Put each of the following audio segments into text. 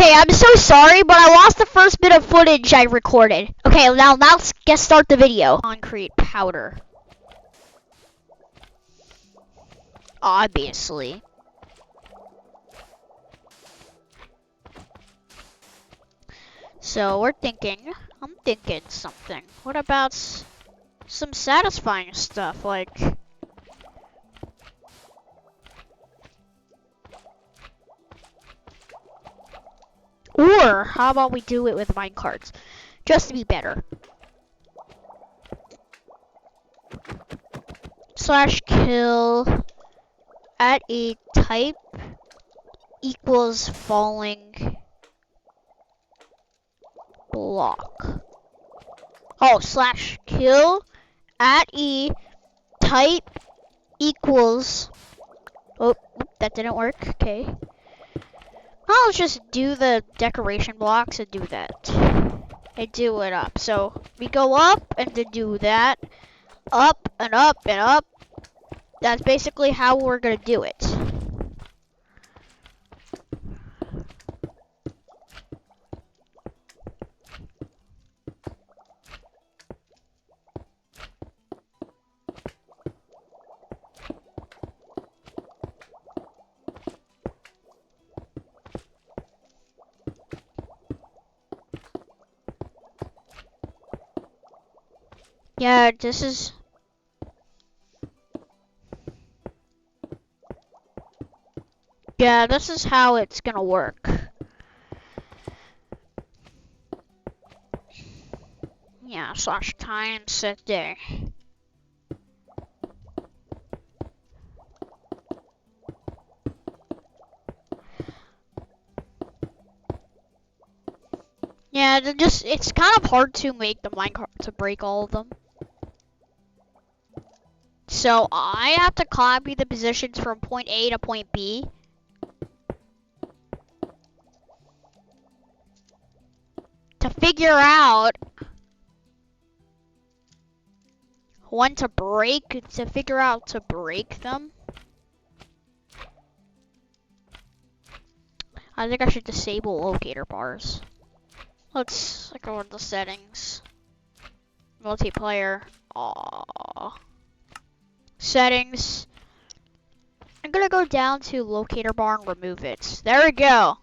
Okay, I'm so sorry, but I lost the first bit of footage I recorded. Okay, now let's start the video. Concrete powder. Obviously. So I'm thinking something. What about some satisfying stuff, like... Or, how about we do it with minecarts? Just to be better. Slash kill at a type equals falling block. Oh, slash kill at e type equals... Oh, that didn't work. Okay. I'll just do the decoration blocks and do that. And do it up. So we go up and then do that. Up and up and up. That's basically how we're gonna do it. Yeah, this is... Yeah, this is how it's gonna work. Yeah, slash time set there. Yeah, it's kind of hard to make the minecart to break all of them. So I have to copy the positions from point A to point B. To figure out when to break them. I think I should disable locator bars. Let's go into the settings. Multiplayer. Aww. Settings. I'm gonna go down to locator bar and remove it. There we go.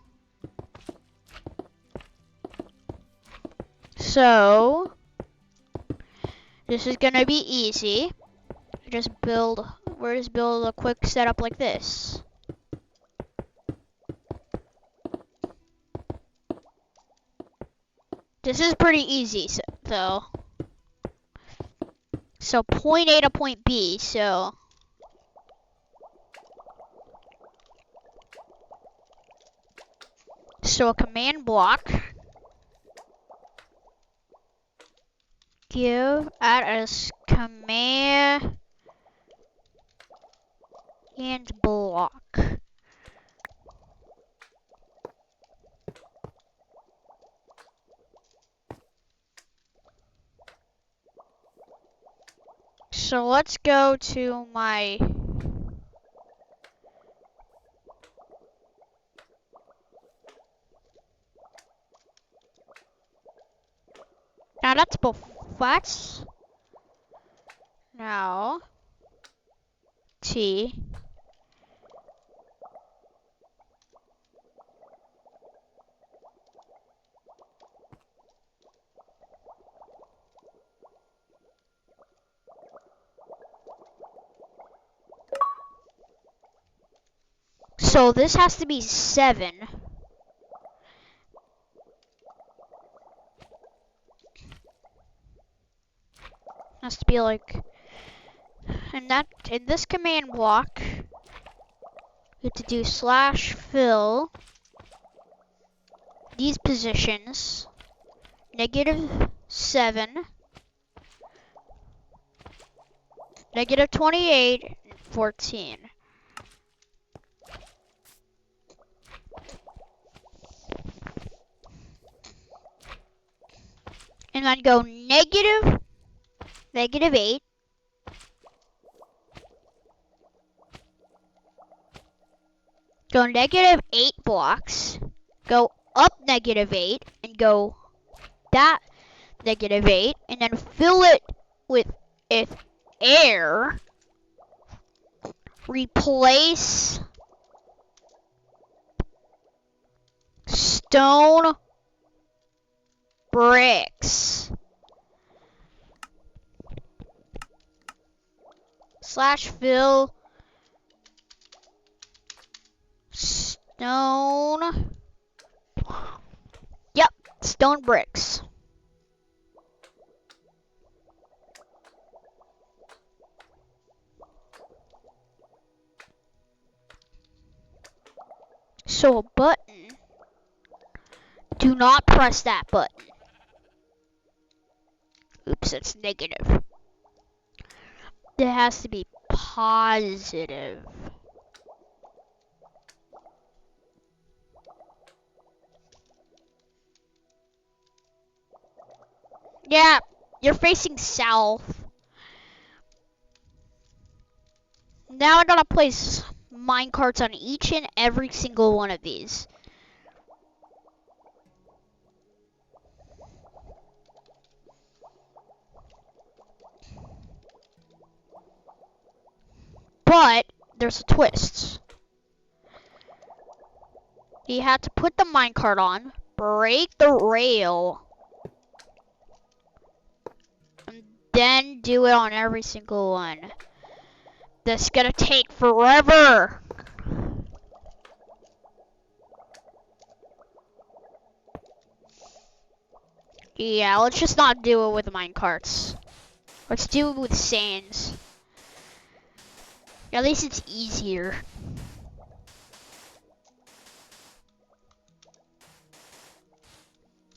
So this is gonna be easy. We'll just build a quick setup like this. This is pretty easy though. So point A to point B, so a command block, give add as command and block. So let's go to my now that's both flats. Now T so this has to be 7. Has to be like, and that in this command block, we have to do slash fill these positions, -7, -28, and 14. And then go -8. Go -8 blocks. Go up -8 and go that -8 and then fill it with air. Replace stone bricks / fill stone. Yep, stone bricks. So a button. Do not press that button. Oops, it's negative. It has to be positive. Yeah, you're facing south. Now I gotta place minecarts on each and every single one of these. But there's a twist. You have to put the minecart on, break the rail, and then do it on every single one. That's gonna take forever. Yeah, let's just not do it with minecarts. Let's do it with sands. At least it's easier.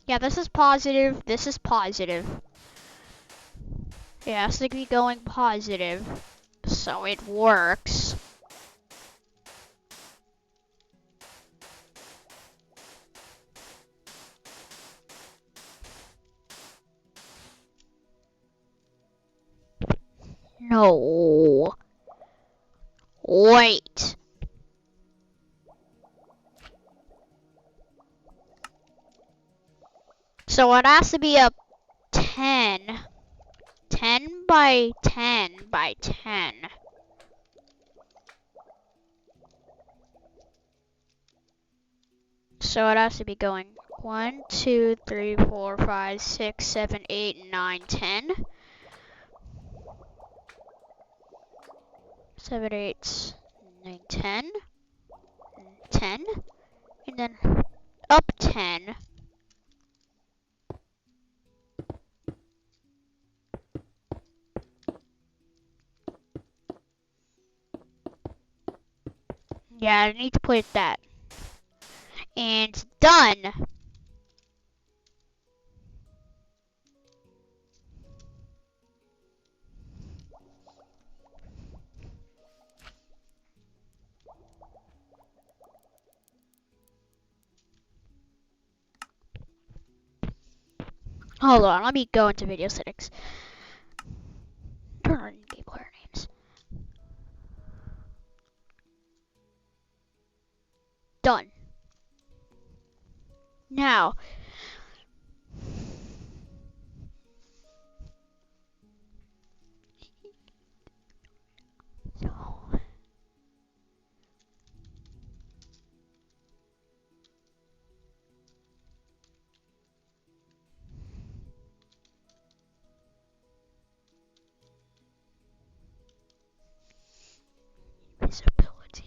Yeah, this is positive. This is positive. Yeah, it has to be going positive. So it works. No. Wait. So it has to be a 10. 10 by 10 by 10. So it has to be going 1, 2, 3, 4, 5, 6, 7, 8, 9, 10. 7, 8, 9, 10. 10. And then up 10. Yeah, I need to put that. And done. Hold on, let me go into video settings. Turn on game player names. Done. Now, visibility.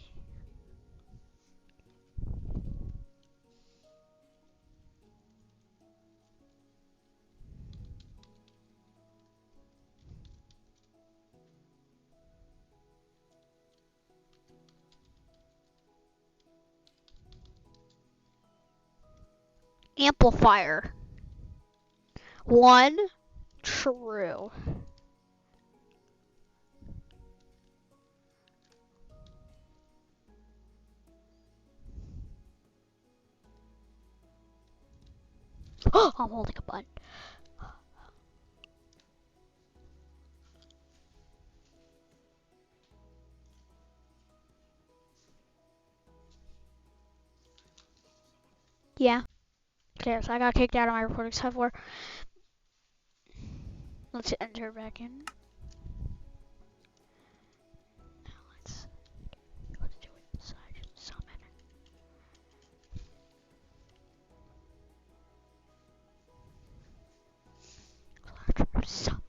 Amplifier. 1, true. I'm holding a button. Yeah. Okay, so I got kicked out of my recording software. Let's enter back in. Now let's do it. Slash summon. Slash summon.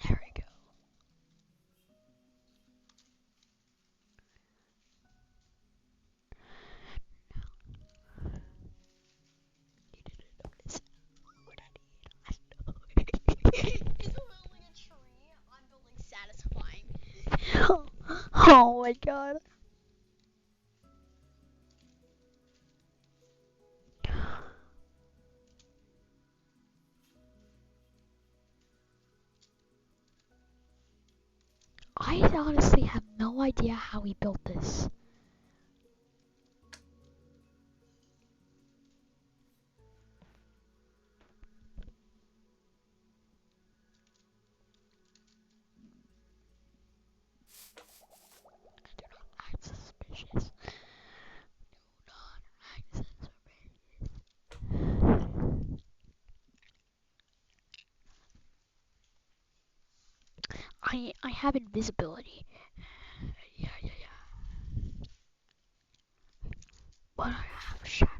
There we go. It's building a tree. I'm building satisfying. Oh my god. I honestly have no idea how he built this. Do not act suspicious. Do not act suspicious. I have invisibility. Yeah. But I have shadow.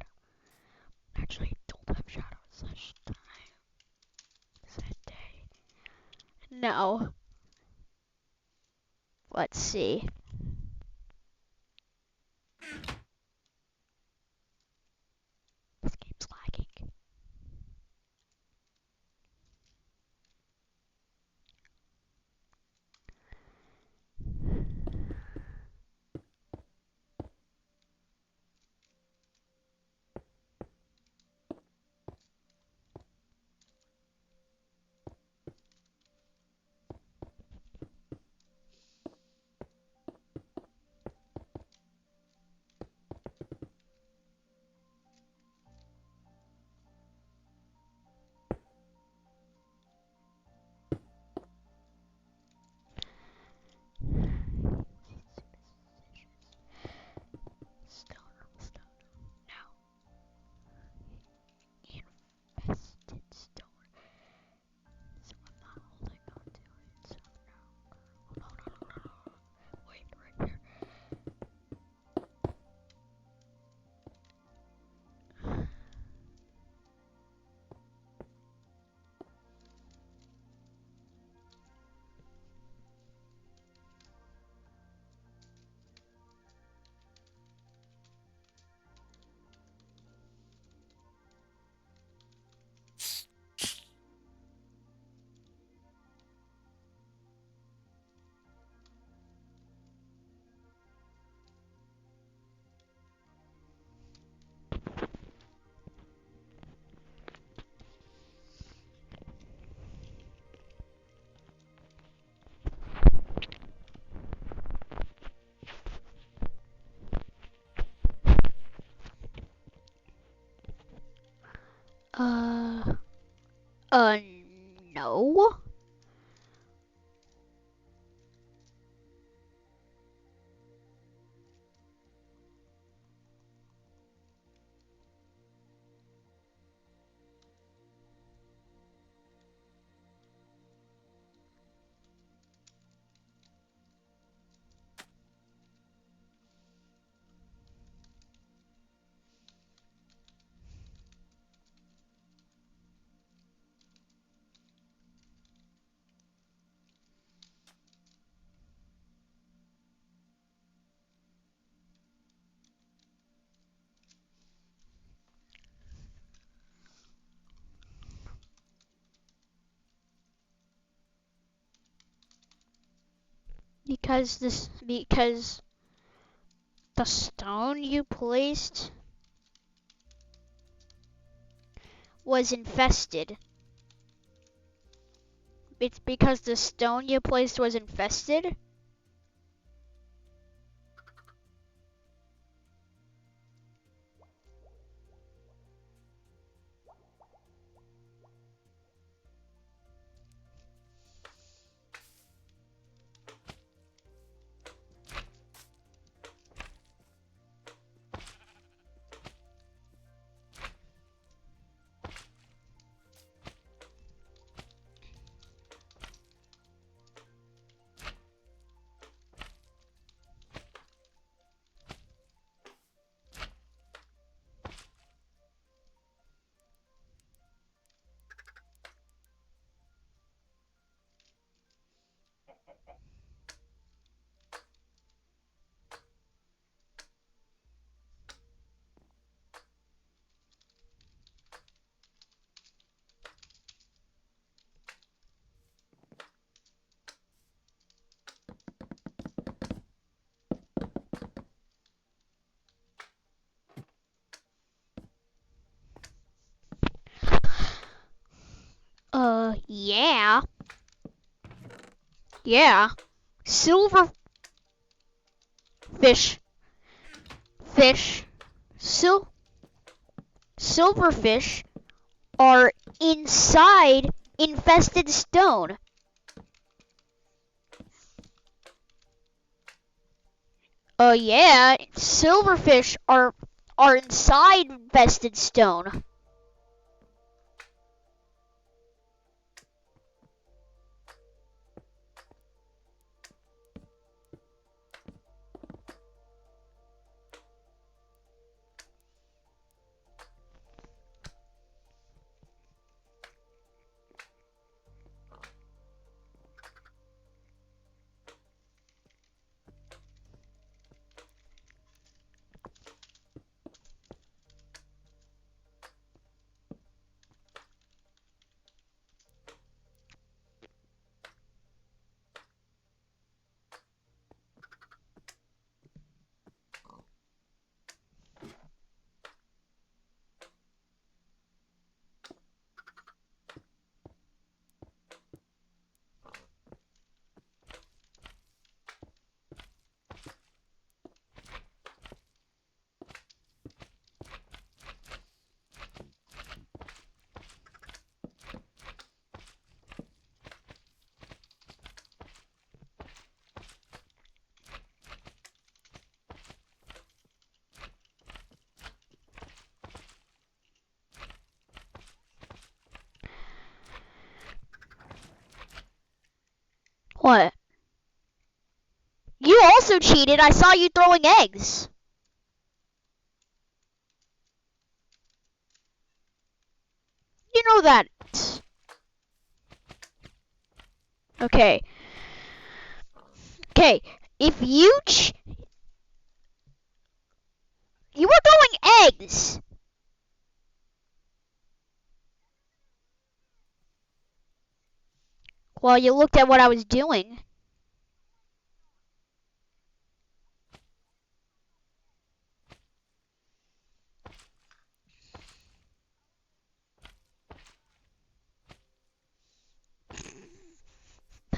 Actually, I don't have shadow such time. That day. No. Let's see. This game's lagging. Stone. No. Infested stone. So I'm not holding on to it. So no. No. Wait, right here. Uh, no. Because the stone you placed was infested. It's because the stone you placed was infested? Yeah. Yeah. Silverfish. Fish. Silverfish are inside infested stone. Yeah. Silverfish are inside infested stone. What? You also cheated. I saw you throwing eggs. You know that. Okay. Okay. If you you were throwing eggs. Well, you looked at what I was doing.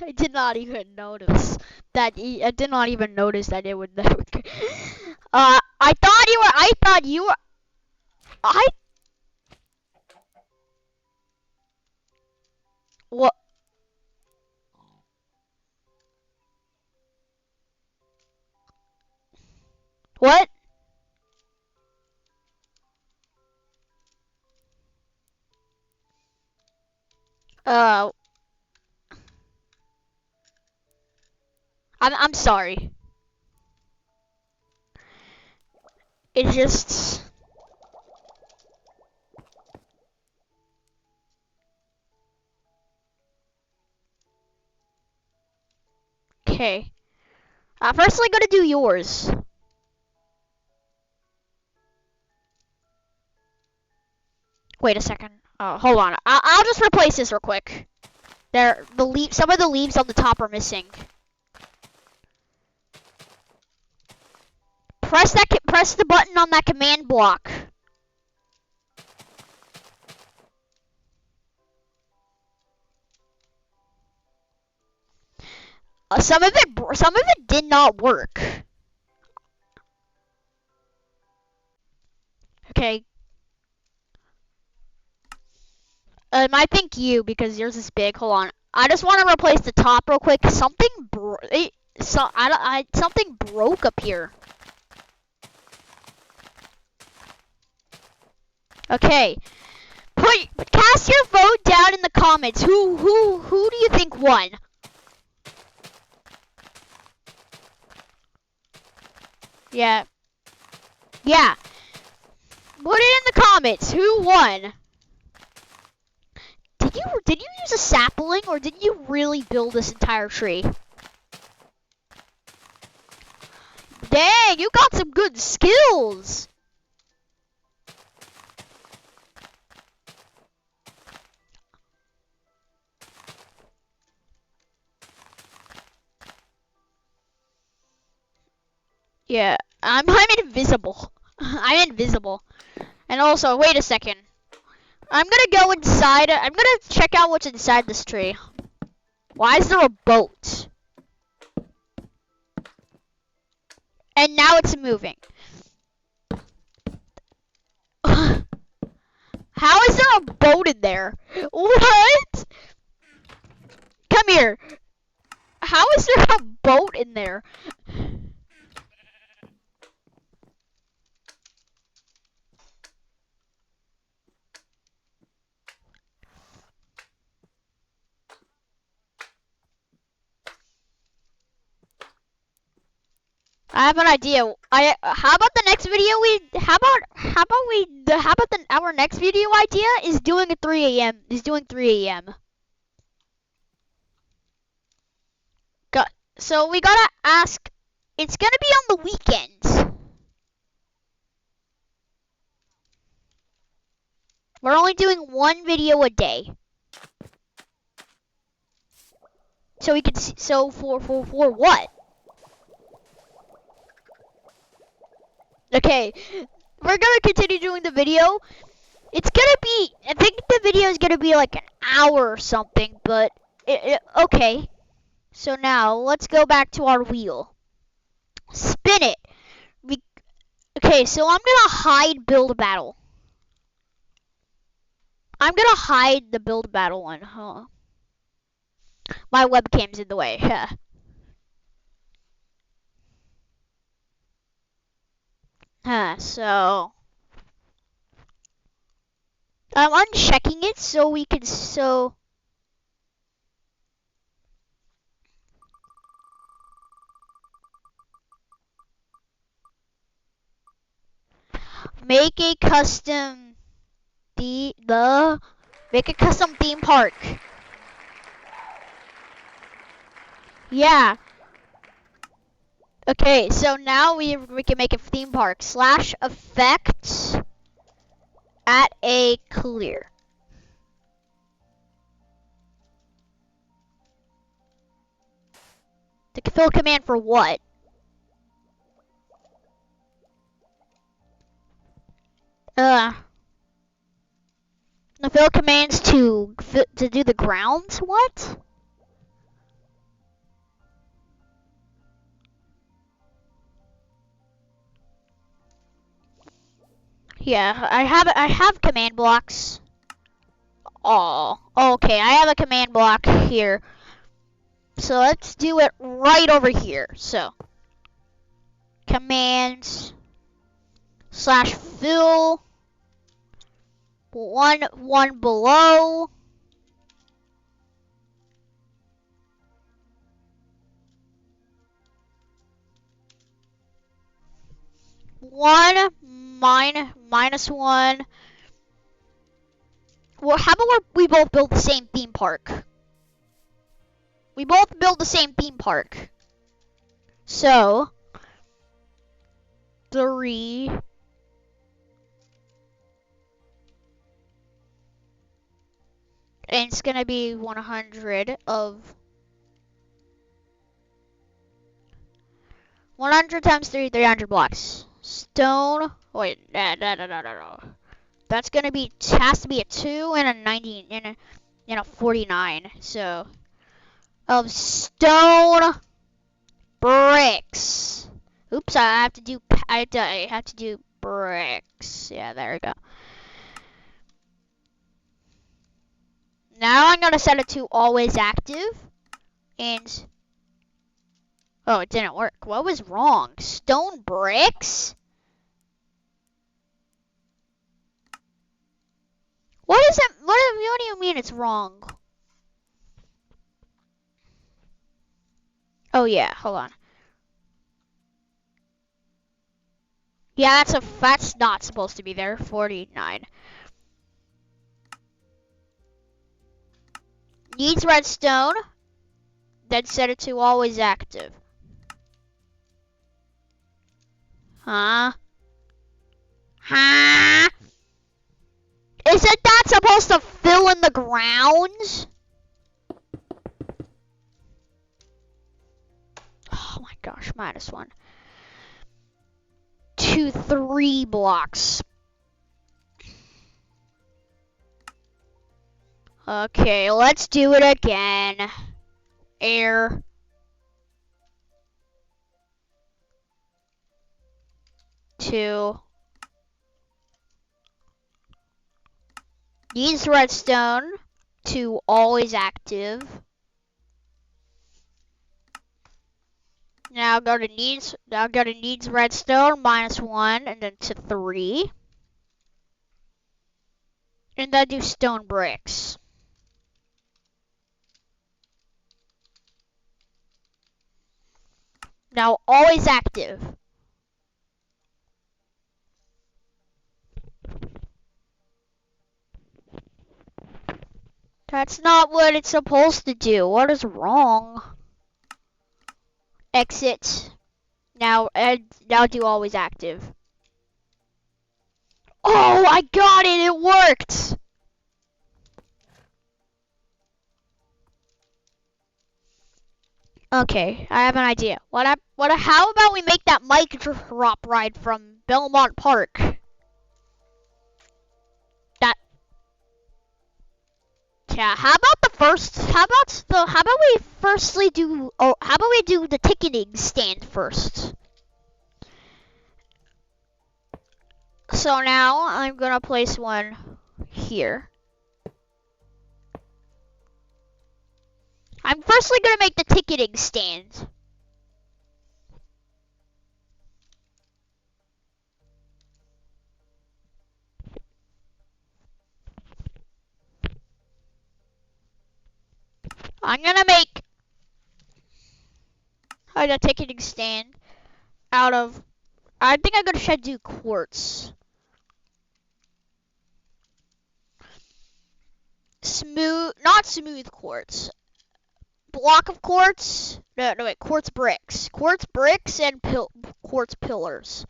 I did not even notice that. I did not even notice that it would. I thought you were. I thought you were. I. What? What? Uh. I'm sorry. It's just. Okay. First, I'm gonna do yours. Wait a second. Hold on. I'll just replace this real quick. Some of the leaves on the top are missing. Press the button on that command block. Some of it did not work. Okay. I think you, because yours is big. Hold on. I just want to replace the top real quick. Something something broke up here. Okay. Cast your vote down in the comments. Who do you think won? Yeah. Yeah. Put it in the comments. Who won? Did you use a sapling, or did you really build this entire tree? Dang, you got some good skills. Yeah, I'm invisible. I'm invisible. And also, wait a second. I'm gonna go inside. I'm gonna check out what's inside this tree. Why is there a boat? And now it's moving. How is there a boat in there? What? Come here. How is there a boat in there? I have an idea. How about the next video our next video idea is doing a 3 a.m. is doing 3 a.m. So we gotta ask. It's gonna be on the weekends. We're only doing one video a day. So we can see, so for what? Okay, we're gonna continue doing the video. It's gonna be, I think the video is gonna be like an hour or something, but okay. So now let's go back to our wheel. Spin it. Okay, so I'm gonna hide build battle. I'm gonna hide the build battle one, huh? My webcam's in the way. So I'm unchecking it so we can make a custom make a custom theme park. Yeah. Okay, so now we can make a theme park / effects at a clear. The fill command for what? The fill commands to do the grounds? What? Yeah, I have command blocks. Oh, okay, I have a command block here. So let's do it right over here. So commands / fill one below. -1. Well, how about we both build the same theme park? We both build the same theme park. So 3. And it's gonna be 100 times 3, 300 blocks. Stone. Wait, no. That's gonna be has to be a 2 and a 90 and a 49. So of stone bricks. Oops, I have to do bricks. Yeah, there we go. Now I'm gonna set it to always active, and oh, it didn't work. What was wrong? Stone bricks? What is it? What do you mean it's wrong? Oh yeah, hold on. Yeah, that's not supposed to be there. 49. Needs redstone. Then set it to always active. Huh? Huh? Isn't that supposed to fill in the ground? Oh my gosh, -1. 2, 3 blocks. Okay, let's do it again. Air. Two. Needs redstone. 2, always active. Now go to needs redstone, -1, and then to 3. And then do stone bricks. Now always active. That's not what it's supposed to do. What is wrong? Exit. Now do always active. Oh, I got it. It worked. Okay, I have an idea. How about we make that mic drop ride from Belmont Park? Yeah, how about we do the ticketing stand first? So now I'm gonna place one here. I'm firstly gonna make the ticketing stand. I'm gonna make a ticketing stand out of, I think I'm gonna try to do quartz. Not smooth quartz. Block of quartz. No, wait, quartz bricks. Quartz bricks and quartz pillars.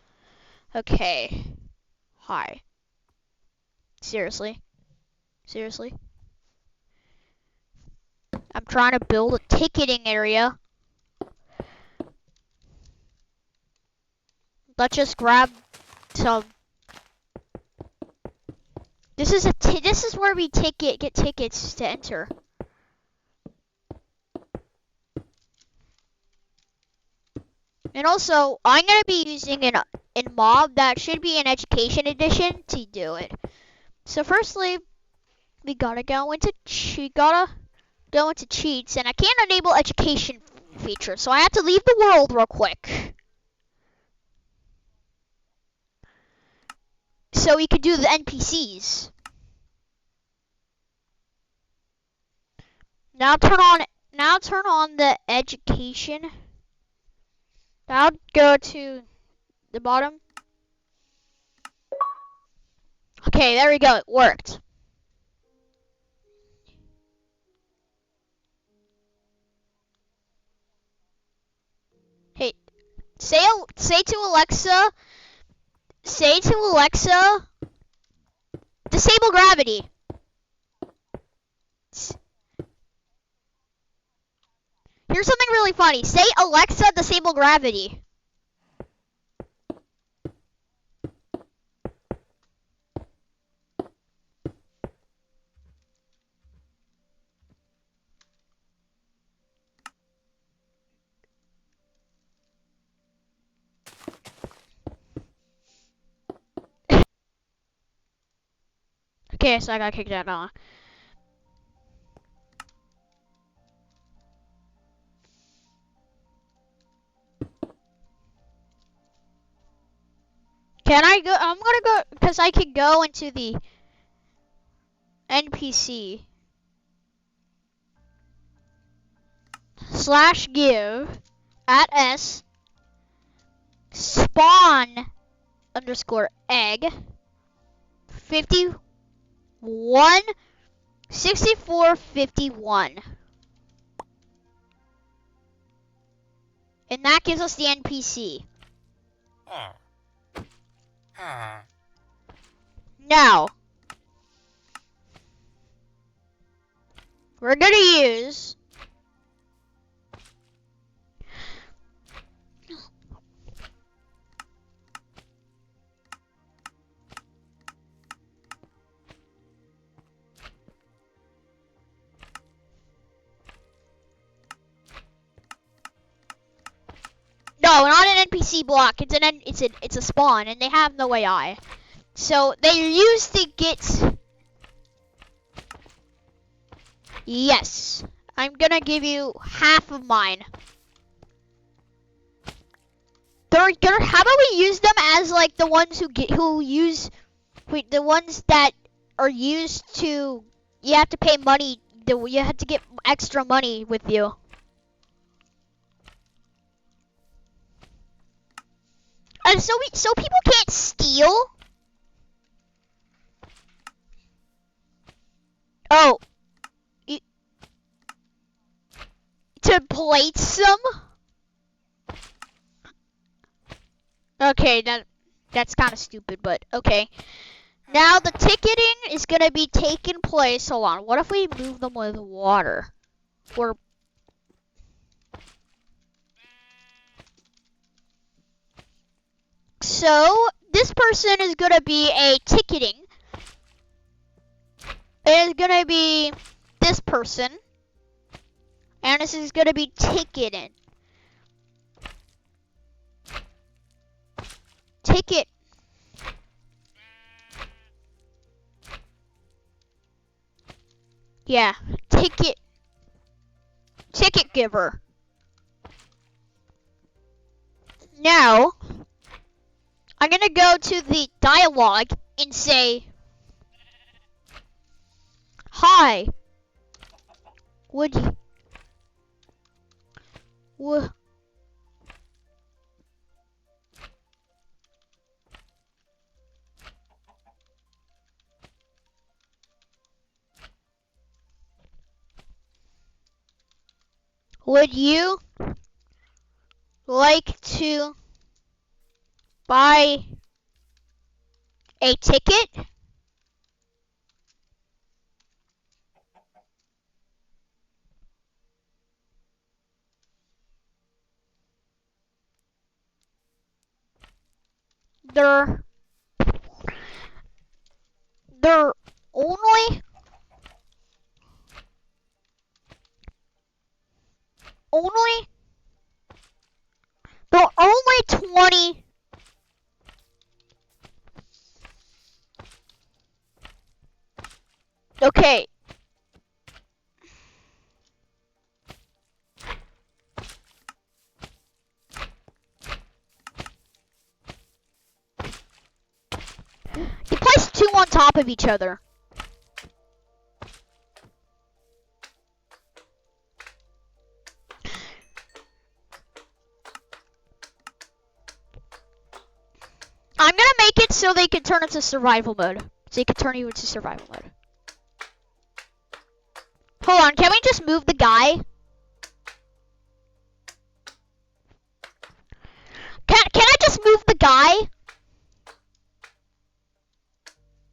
Okay. Hi. Seriously? I'm trying to build a ticketing area. Let's just grab some. This is where we get tickets to enter. And also, I'm gonna be using in Mob that should be an education edition to do it. So firstly, we gotta go into cheats, and I can't enable education feature, so I have to leave the world real quick. So we could do the NPCs. Now turn on the education. Now go to the bottom. Okay, there we go. It worked. Hey, say to Alexa, disable gravity. Here's something really funny. Say, Alexa, disable gravity. Okay, so I got kicked out now. Can I go? I'm gonna go, because I can go into the NPC. /give @s spawn _egg 51 64 51. And that gives us the NPC. Now, we're gonna use no, not an NPC block. It's a spawn, and they have no AI. So they used to get. Yes, I'm gonna give you half of mine. They're gonna. How about we use them as like the ones the ones that are used to. You have to pay money. You have to get extra money with you. And so people can't steal. Oh, to plate some. Okay, that's kind of stupid, but okay. Now the ticketing is gonna be taking place. Hold on. What if we move them with water? Or so this person is gonna be a ticketing. It is gonna be this person, and this is gonna be ticketing. Ticket. Yeah, ticket giver. Now, I'm gonna go to the dialogue and say, "Hi, would you, would you like to buy a ticket?" They're only they're only 20. Okay. You place two on top of each other. I'm gonna make it so they can turn into survival mode. So they can turn you into survival mode. Hold on, can we just move the guy? Can I just move the guy?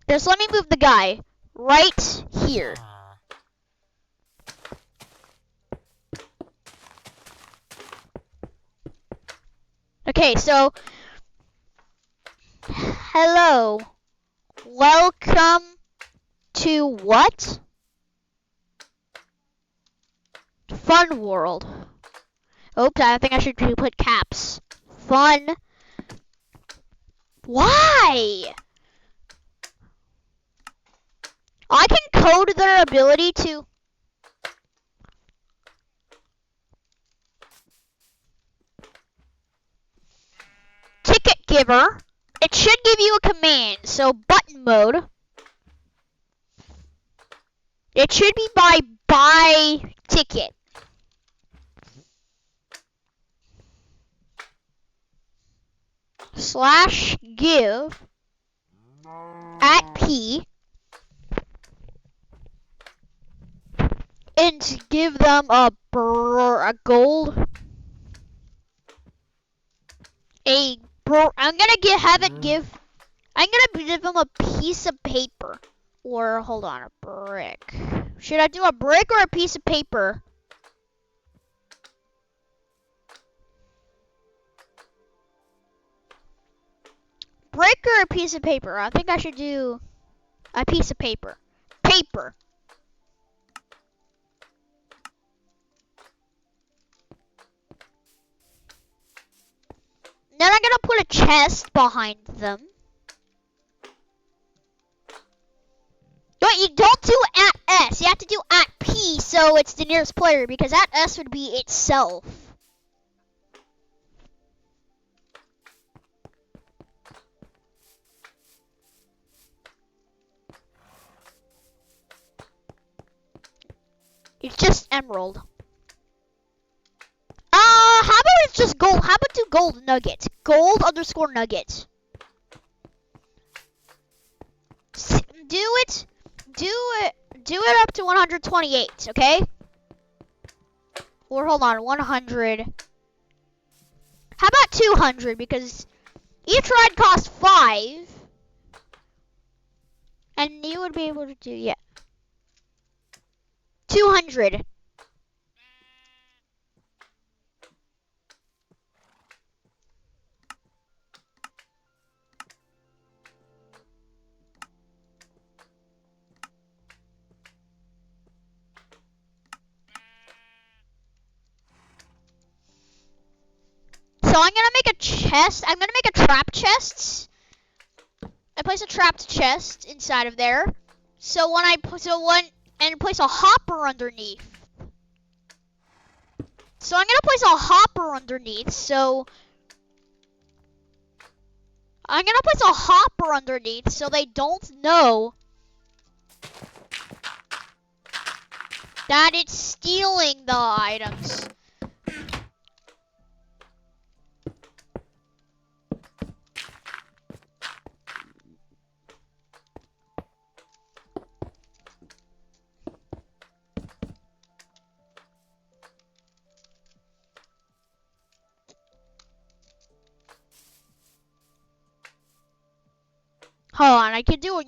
Just let me move the guy right here. Okay, so hello. Welcome to what? Fun World. Oops, I think I should put caps. Fun. Why? I can code their ability to. Ticket giver. It should give you a command. So button mode. It should be by buy ticket. / give at P. And give them a gold. I'm gonna have it give I'm gonna give him a piece of paper. Or, hold on, a brick. Should I do a brick or a piece of paper? Brick or a piece of paper? I think I should do a piece of paper. Paper. Then I'm gonna put a chest behind them. But you don't do at S. You have to do at P, so it's the nearest player, because at S would be itself. It's just emerald. How about it's just gold? How about do gold nuggets? Gold underscore nuggets. Do it up to 128, okay? Or hold on, 100. How about 200? Because each ride costs 5. And you would be able to do, yeah. 200. So I'm gonna make a chest. I'm gonna make a trap chest. I place a trapped chest inside of there. So when I put and place a hopper underneath. So I'm gonna place a hopper underneath. So I'm gonna place a hopper underneath so they don't know that it's stealing the items. Hold on,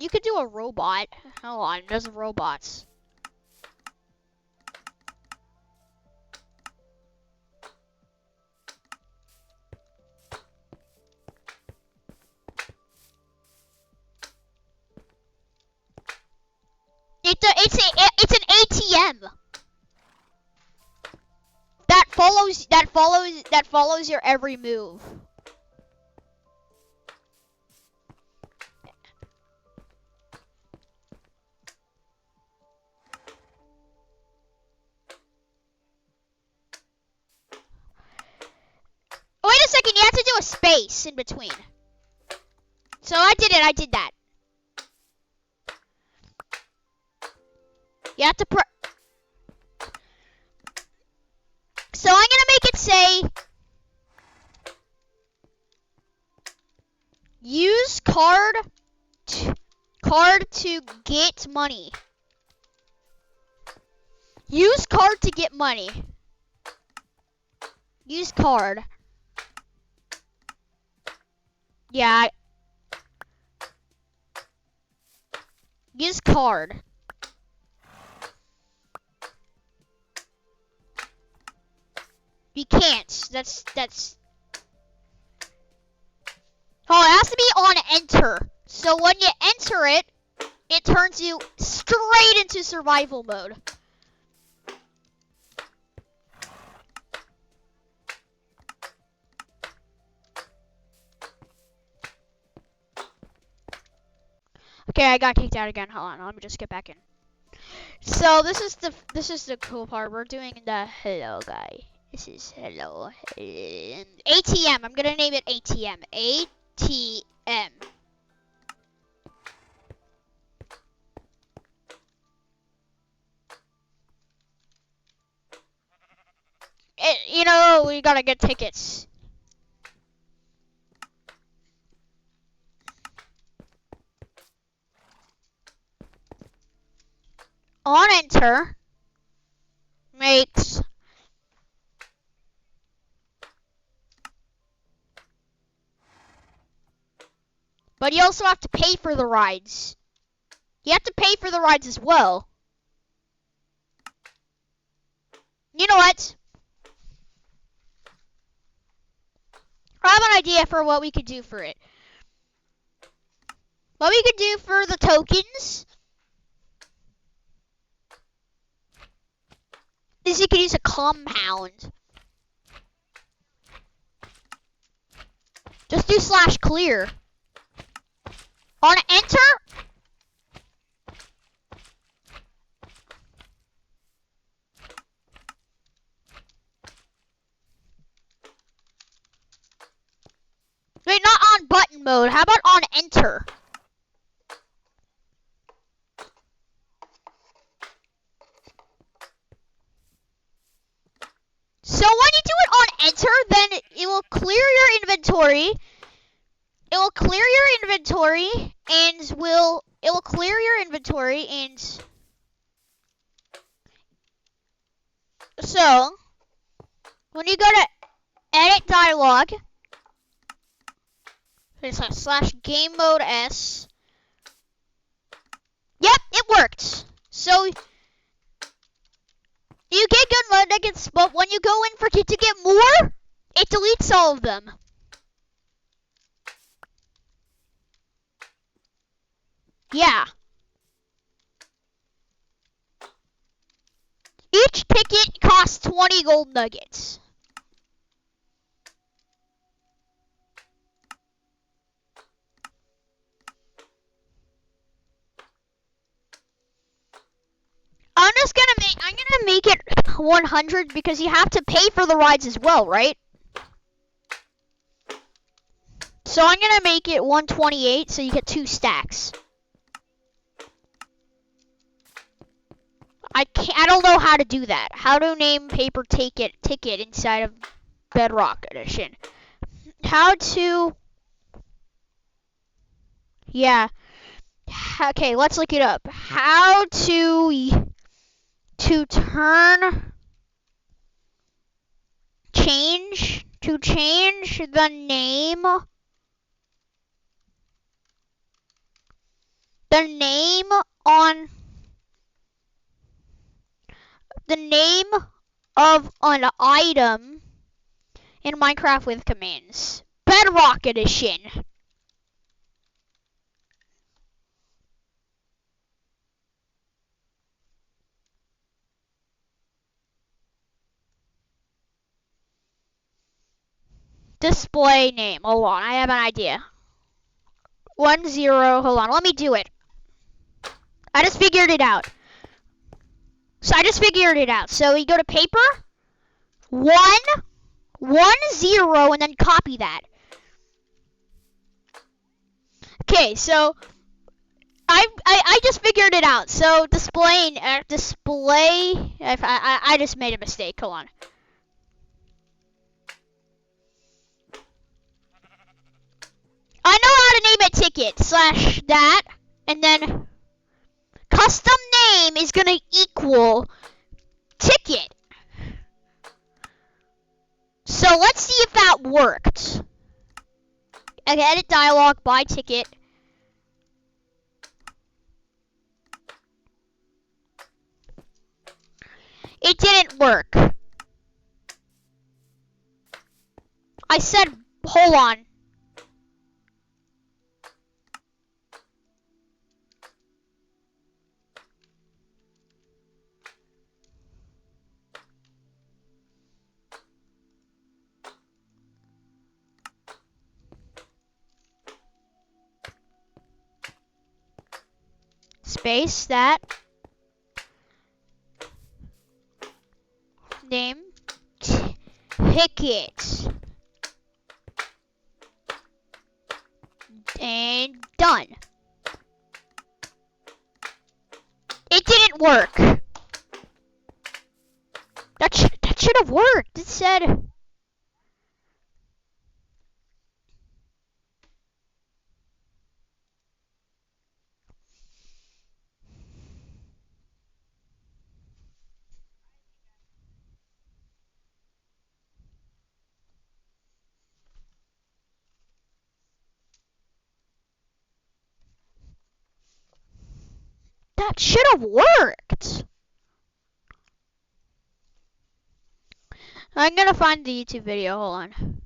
you could do a robot. Hold on, there's robots. It's an ATM. That follows your every move. Wait a second, you have to do a space in between. So I did that. You have to So I'm gonna make it say, use card to get money. Use card to get money. Use card. Yeah. Use card. You can't. That's. Oh, it has to be on enter. So when you enter it, it turns you straight into survival mode. Okay, I got kicked out again. Hold on, let me just get back in. So this is the cool part. We're doing the hello guy. This is hello. ATM. I'm gonna name it ATM. ATM. You know, we gotta get tickets. On enter makes but you also have to pay for the rides. You have to pay for the rides as well. You know what? I have an idea for what we could do for it. What we could do for the tokens is you could use a compound. Just do /clear. On enter. Wait, not on button mode. How about on enter? So when you do it on enter, then it will clear your inventory. It will clear your inventory and it will clear your inventory and so when you go to edit dialog, it's /game mode s. Yep, it worked. So you get good mode nuggets, but when you go in for to get more, it deletes all of them. Yeah. Each ticket costs 20 gold nuggets. I'm gonna make it 100 because you have to pay for the rides as well, right? So I'm gonna make it 128 so you get 2 stacks. I don't know how to do that. How to name paper ticket inside of Bedrock Edition. How to... Yeah. Okay, let's look it up. How to change the name on the name of an item in Minecraft with commands. Bedrock Edition. Display name. Hold on, I have an idea. 10. Hold on, let me do it. I just figured it out. So you go to paper, 1, 10, and then copy that. Okay, so I just figured it out. So display. I just made a mistake. Hold on. I know how to name a ticket /that, and then custom name is gonna equal ticket. So let's see if that worked. Okay, edit dialog by ticket. It didn't work. I said, hold on. Space that. Name. Ticket. And done. It didn't work. That should have worked. It said... That should have worked. I'm gonna find the YouTube video. Hold on.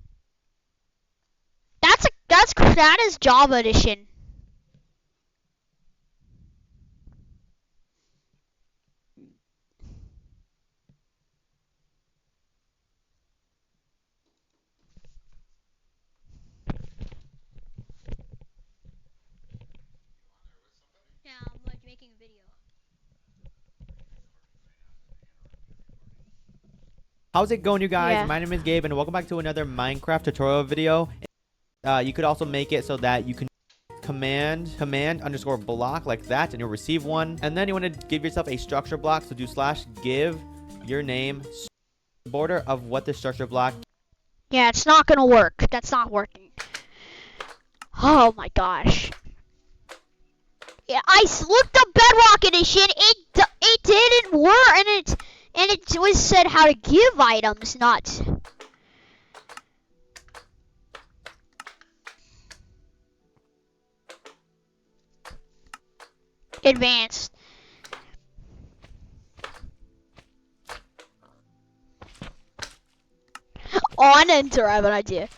That is Java Edition. Yeah, I'm like making a video. How's it going, you guys? Yeah. My name is Gabe, and welcome back to another Minecraft tutorial video. You could also make it so that you can command underscore block like that, and you'll receive one. And then you want to give yourself a structure block, so do / give your name border of what the structure block. Yeah, it's not gonna work. That's not working. Oh my gosh. Yeah, I looked up Bedrock Edition. It didn't work, and it was said how to give items, not. Advanced. On enter, I have an idea.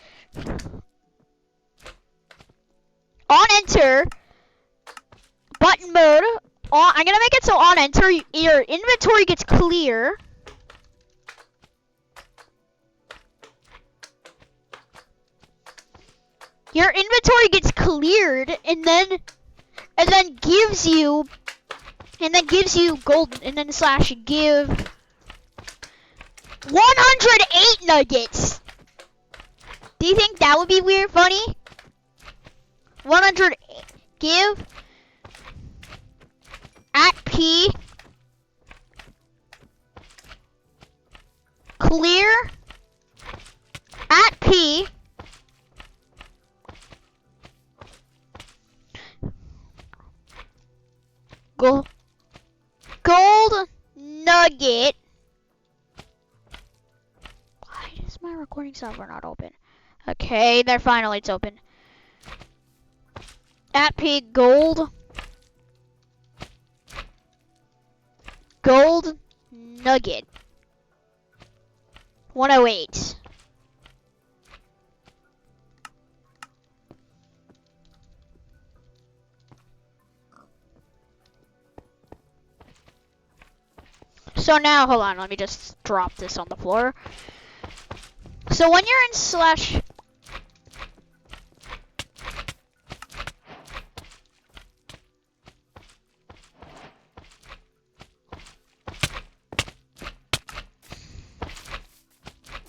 On enter. Button mode. I'm gonna make it so on enter, your inventory gets clear. Your inventory gets cleared, and then gives you gold, and then / give 108 nuggets. Do you think that would be weird, funny? 100 give @p clear @p gold nugget. Why is my recording software not open? Okay, there, finally it's open. @p gold nugget 108. So now, hold on, let me just drop this on the floor. So when you're in /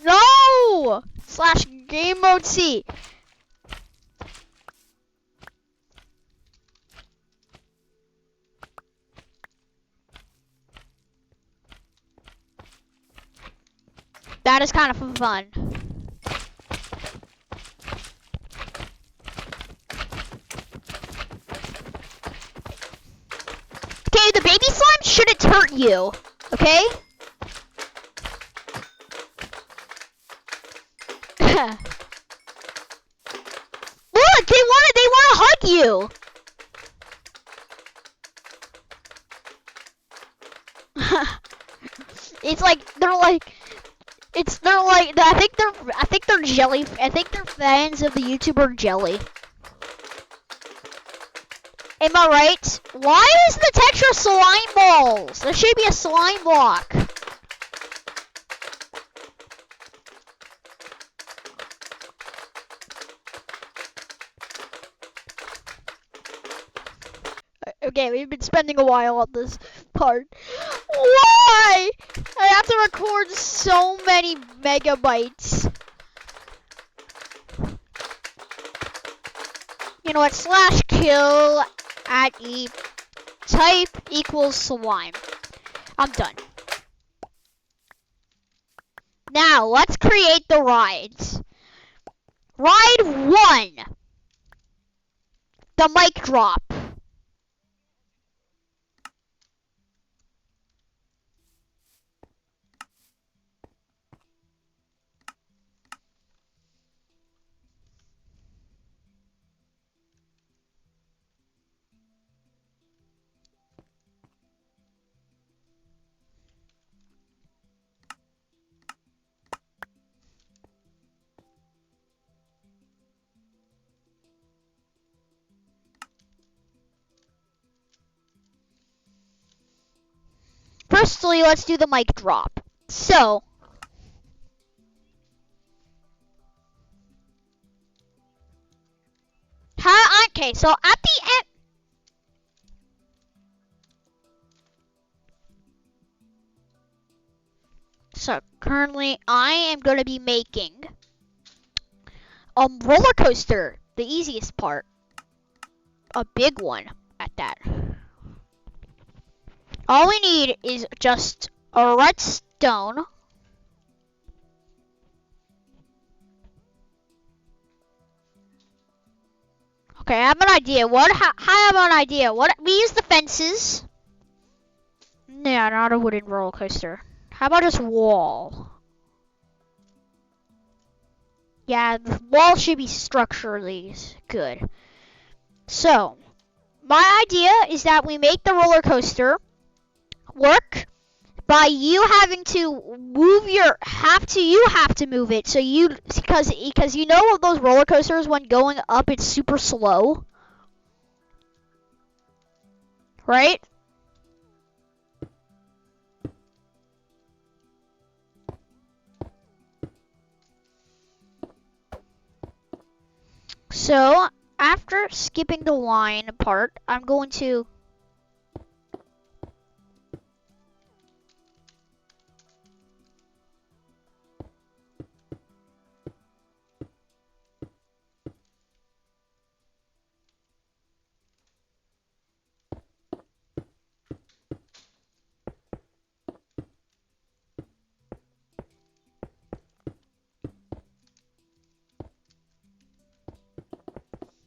No! / game mode C. That is kind of fun. Okay, the baby slime shouldn't hurt you. Okay? Look, they wanna hug you. It's like they're like I think they're jelly. I think they're fans of the YouTuber Jelly. Am I right? Why is the texture slime balls? There should be a slime block. Okay, we've been spending a while on this part. Why? I have to record so many megabytes. You know what? / kill @e type equals slime. I'm done. Now let's create the rides. Ride 1. The mic drop. Firstly, let's do the mic drop. So, okay, so at the end, so currently I am going to be making roller coaster, the easiest part, a big one at that. All we need is just a redstone. Okay, I have an idea. I have an idea. What we use the fences. Yeah, not a wooden roller coaster. How about just wall? Yeah, the wall should be structurally good. So, my idea is that we make the roller coaster work by you having to move you have to move it. So because you know those roller coasters when going up it's super slow. Right? So, after skipping the line part, I'm going to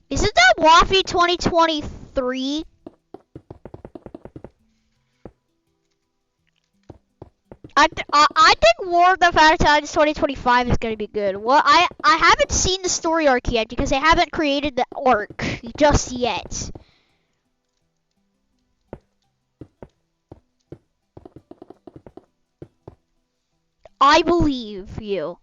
Isn't that Waffy 2023? I think War of the Fat Titans 2025 is gonna be good. Well, I haven't seen the story arc yet because they haven't created the arc just yet. I believe you.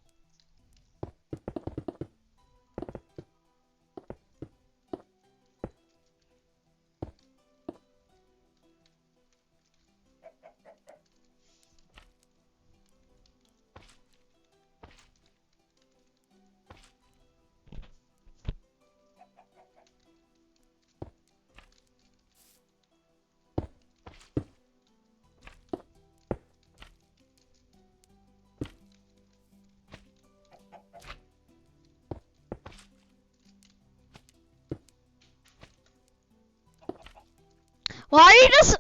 Why do you just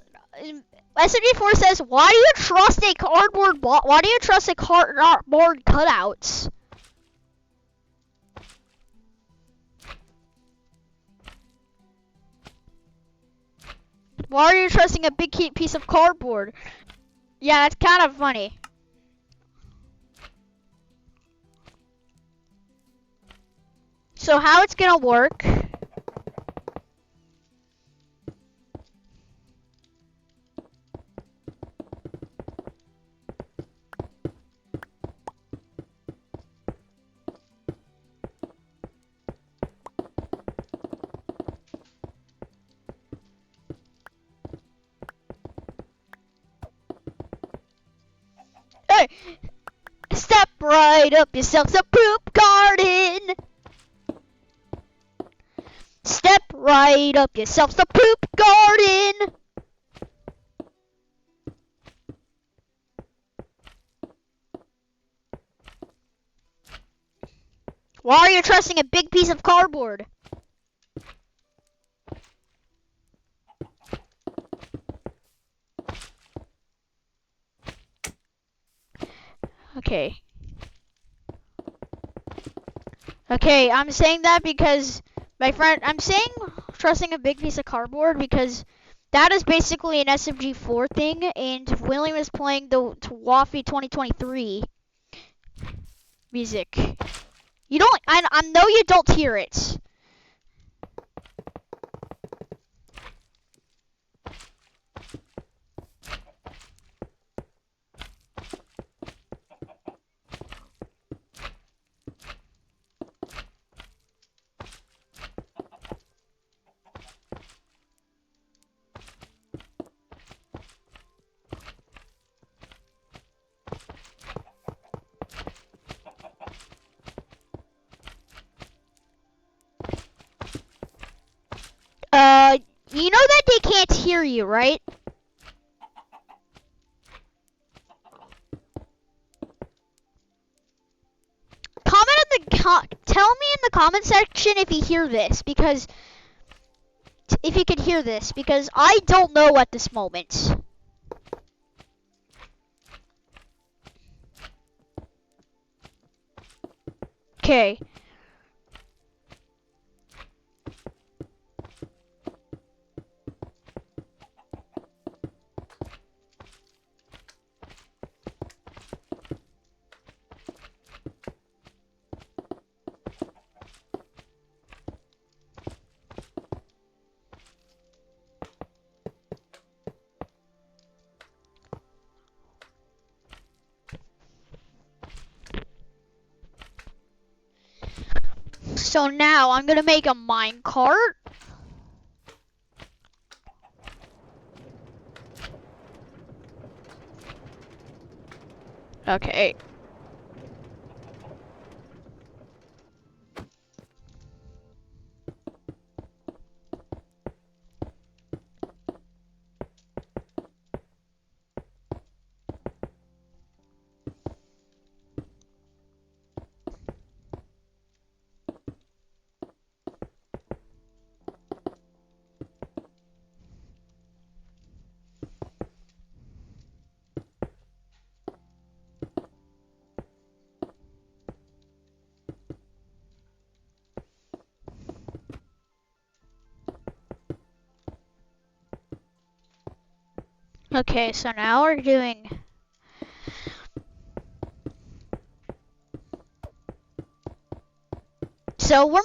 SMG4 says, why do you trust a cardboard why do you trust a cardboard cutouts? Why are you trusting a big piece of cardboard? Yeah, that's kind of funny. So how it's gonna work? Hey, step right up yourself a poop garden. Step right up yourself a poop garden. Why are you trusting a big piece of cardboard? Okay. Okay, I'm saying that because I'm saying trusting a big piece of cardboard because that is basically an SMG4 thing, and William is playing the Waffy 2023 music. You don't, I know you don't hear it. hear you, right? Tell me in the comment section if you hear this, because if you could hear this, because I don't know at this moment. Okay. So now I'm gonna make a minecart. Okay. Okay, so now we're doing... So how we're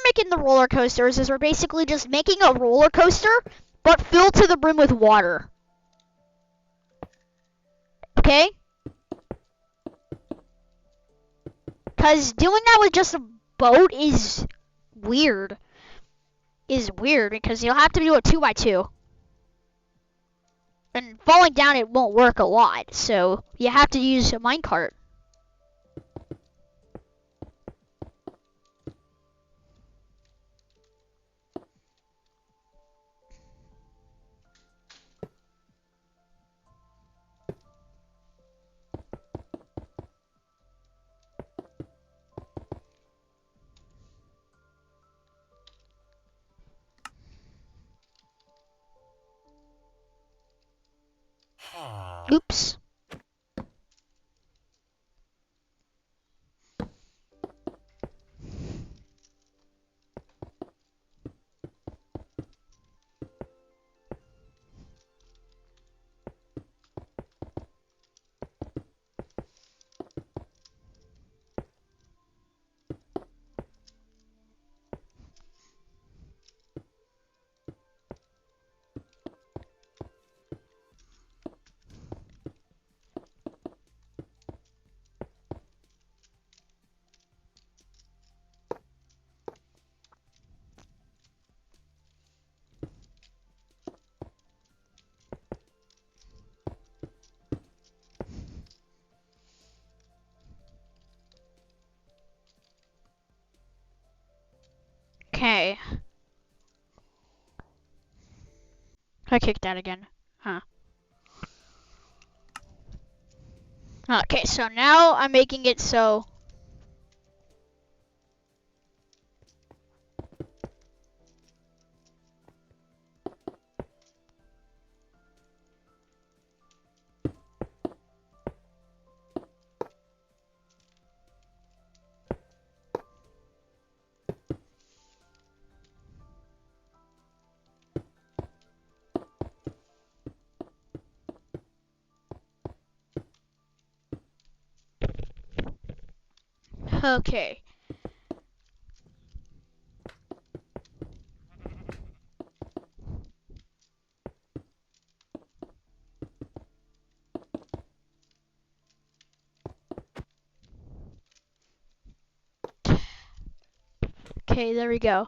making the roller coasters is we're basically just making a roller coaster, but filled to the brim with water. Okay? Because doing that with just a boat is weird. Because you'll have to do it 2x2. And falling down it won't work a lot, so you have to use a minecart. Oops. Okay. I kicked that again. Huh. Okay, so now I'm making it so... Okay. Okay, there we go.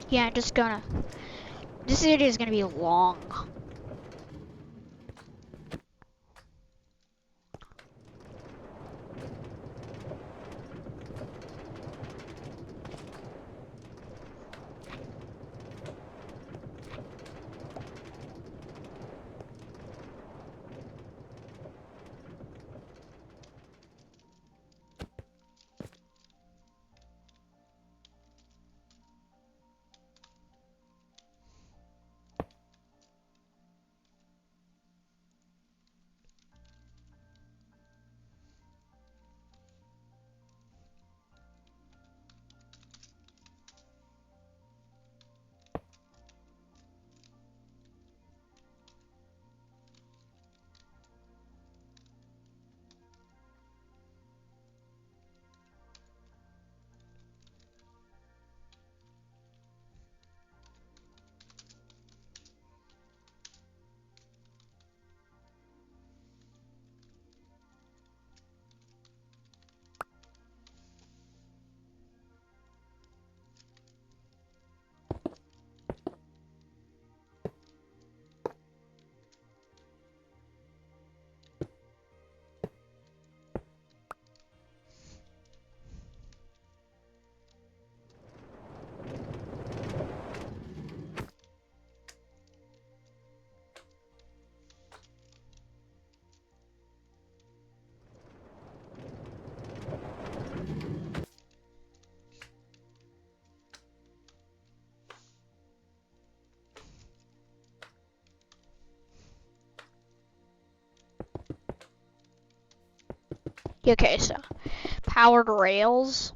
Yeah, just gonna. This video is gonna be long. Okay, so powered rails.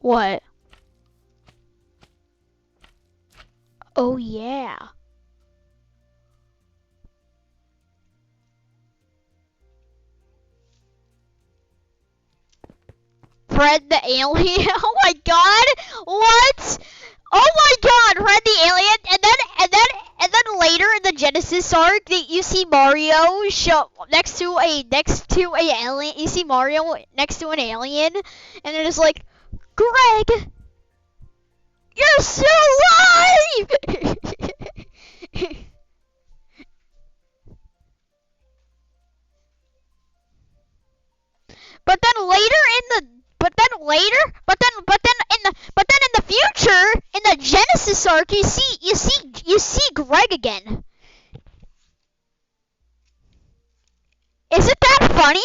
What? Oh yeah. Fred the alien. Oh my god. What? Oh my god, Fred the alien. And then later in the Genesis arc, you see Mario show next to a alien. You see Mario next to an alien, and it is like, Greg, you're still alive. But then later in the but then in the future in the Genesis arc you see Greg again. Isn't that funny?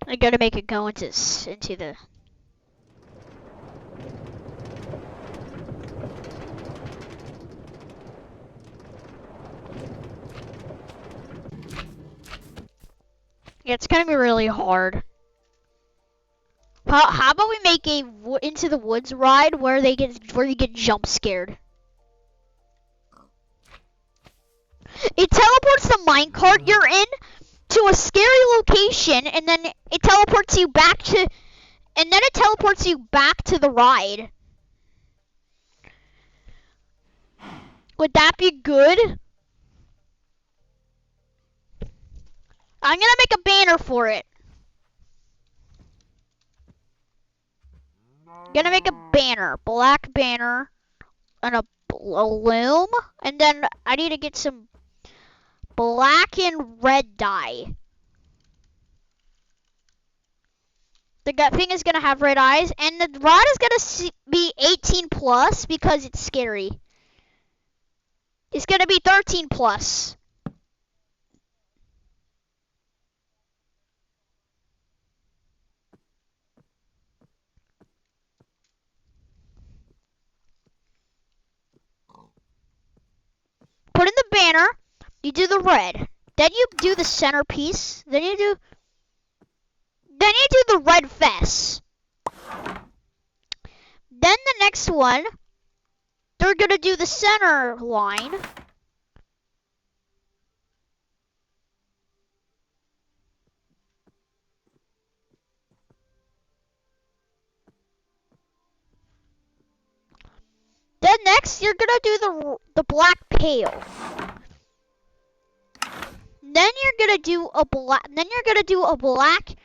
I gotta make it go into the. Yeah, it's gonna be really hard. How about we make a into the woods ride where you get jump scared? It teleports the minecart you're in to a scary location, and then it teleports you back to the ride. Would that be good? I'm gonna make a banner for it. Gonna make a banner, black banner, and a loom, and then I need to get some black and red dye. The gut thing is gonna have red eyes, and the rod is gonna be 18 plus because it's scary. It's gonna be 13 plus. Put in the banner, you do the red, then you do the centerpiece, then you do the red vest. Then the next one, they're gonna do the center line. Then next, you're gonna do the black pail. Then you're gonna do a black. Then you're gonna do a black.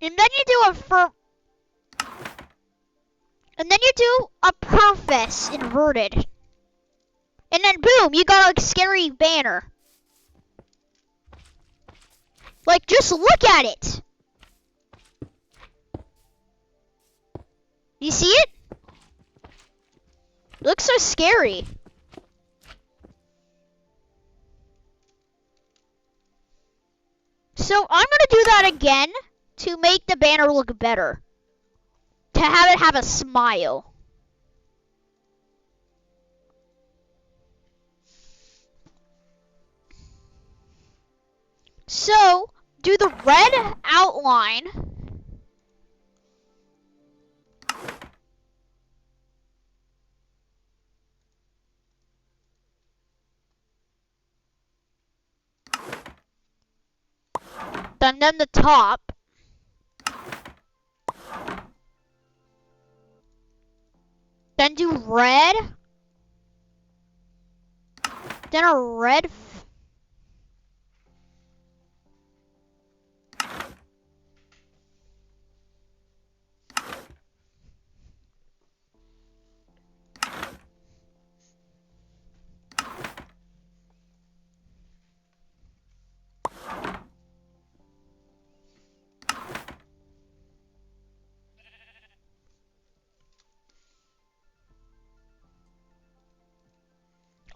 And then you do and then you do a purpose inverted. And then boom, you got a scary banner. Like, just look at it. You see it? Looks so scary. So I'm gonna do that again to make the banner look better. To have it have a smile. So, do the red outline. Then the top. Then do red. Then a red.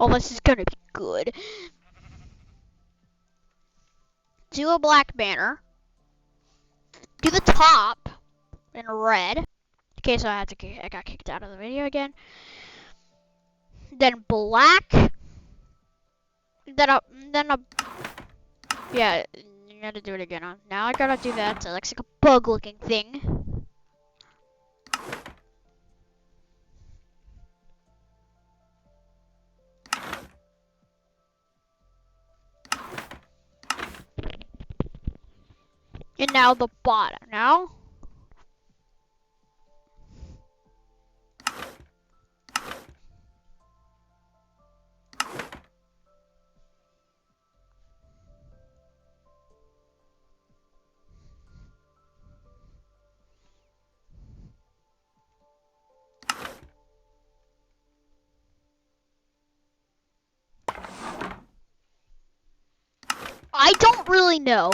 Oh, this is gonna be good. Do a black banner. Do the top in red. Okay, so I got kicked out of the video again. Then black. Yeah, you gotta do it again. Now I gotta do that. It looks like a bug-looking thing. And now the bottom. Now. I don't really know.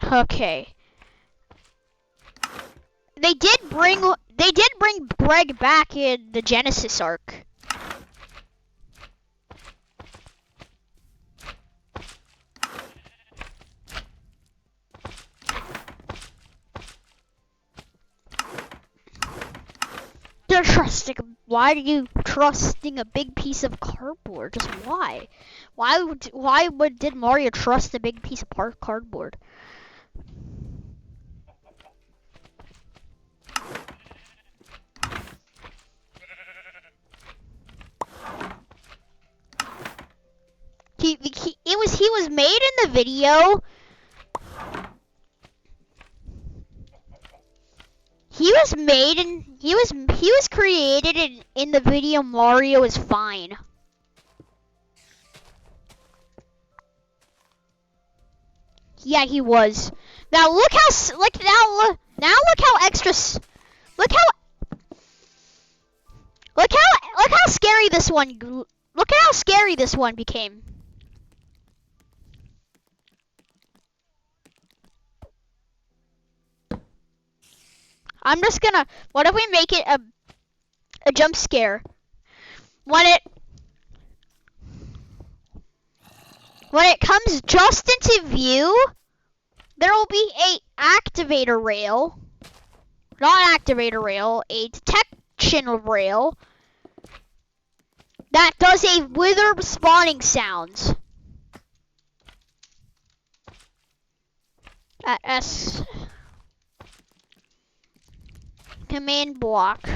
Okay. They did bring Greg back in the Genesis arc. They're trusting. Why are you trusting a big piece of cardboard? Just why? Why did Mario trust a big piece of cardboard? was made in the video. He was created in the video Mario is Fine. Yeah, he was. Now look how look how extra look how scary this one look at how scary this one became. I'm just gonna, what if we make it a jump scare? When it comes just into view, there will be a activator rail. Not activator rail, a detection rail that does a wither spawning sounds. At S command block.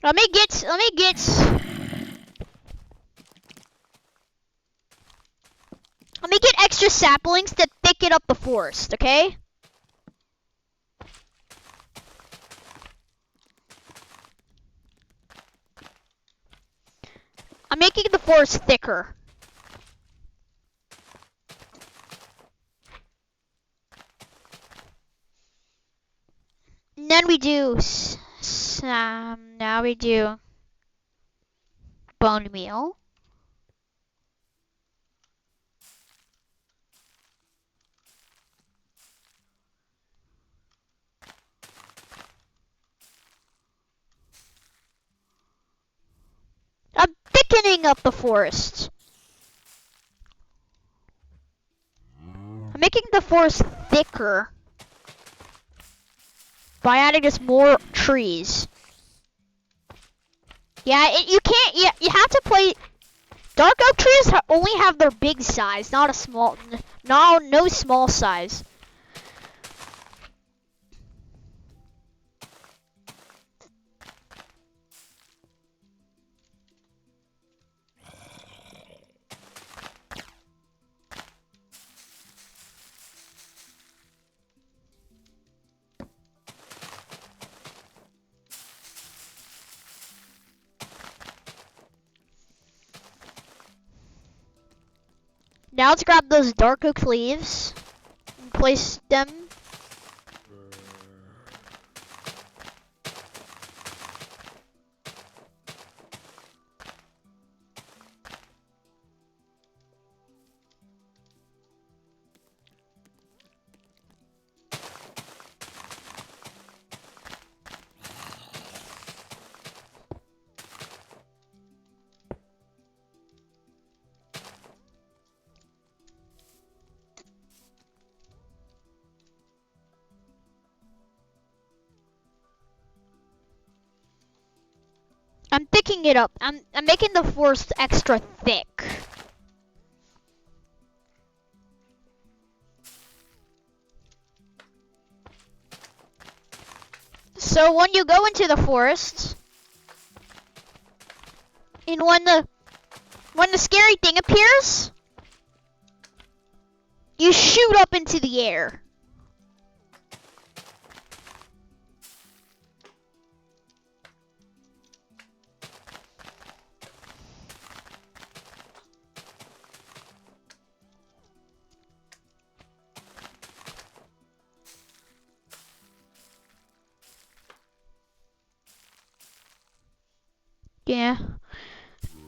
Let me get extra saplings to thicken up the forest, okay? I'm making the forest thicker. And then we do now we do bone meal. I'm thickening up the forest. I'm making the forest thicker by adding just more trees. Yeah, you can't. You have to play. Dark oak trees only have their big size, not a small. No small size. Now let's grab those dark oak leaves and place them. I'm thickening it up. I'm making the forest extra thick. So when you go into the forest, and when the scary thing appears, you shoot up into the air. Yeah.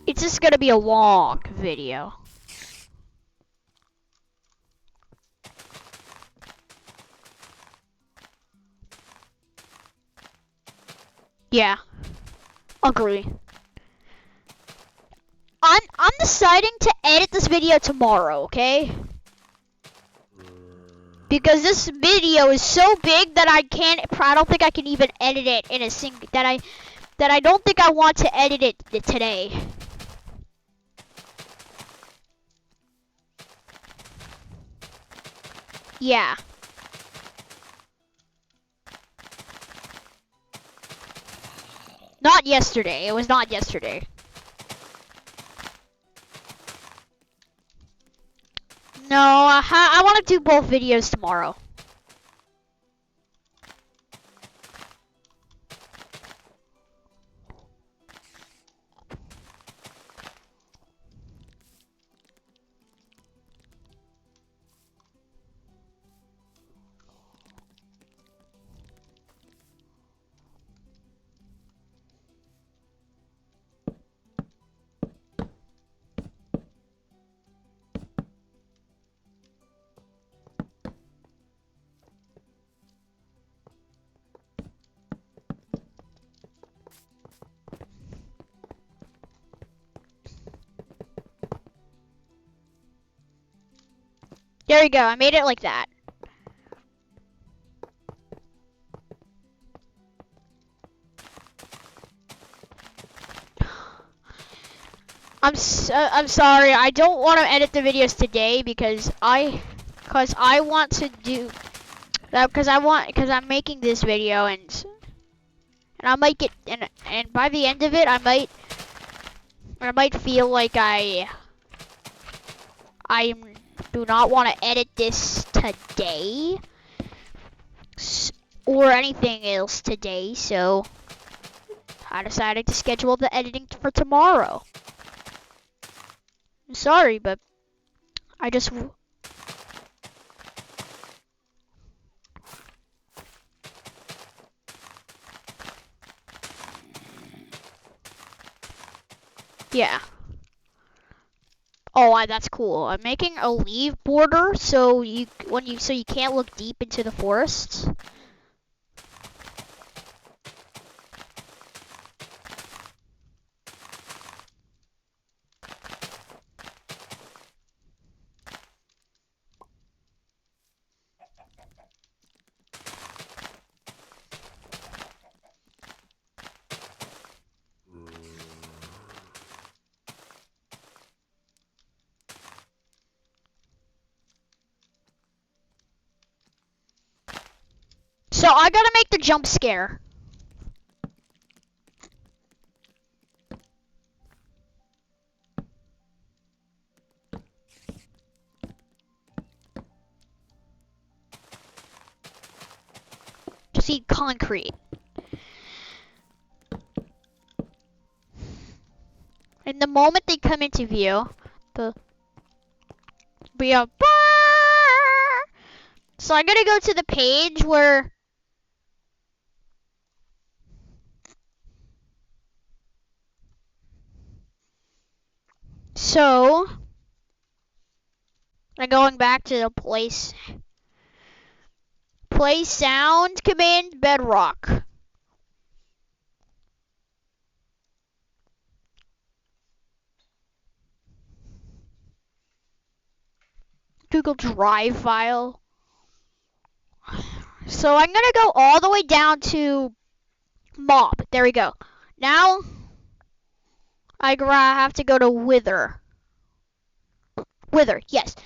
It's just gonna be a long video. Yeah. Agree. I'm deciding to edit this video tomorrow, okay? Because this video is so big that I don't think I can even edit it in a that I don't think I want to edit it today. Yeah. Not yesterday. It was not yesterday. No, I want to do both videos tomorrow. There you go. I made it like that. I'm sorry. I don't want to edit the videos today because I want to do that because I'm making this video and I might get and by the end of it I might feel like I do not want to edit this today or anything else today, so I decided to schedule the editing for tomorrow. I'm sorry, but I just yeah. Oh, that's cool. I'm making a leaf border so you can't look deep into the forest. So I gotta make the jump scare. Just eat concrete. And the moment they come into view, be a so I'm gonna go to the page where so I'm going back to the place sound command bedrock. Google Drive file. So I'm gonna go all the way down to mob. There we go. Now I have to go to wither. Wither, yes.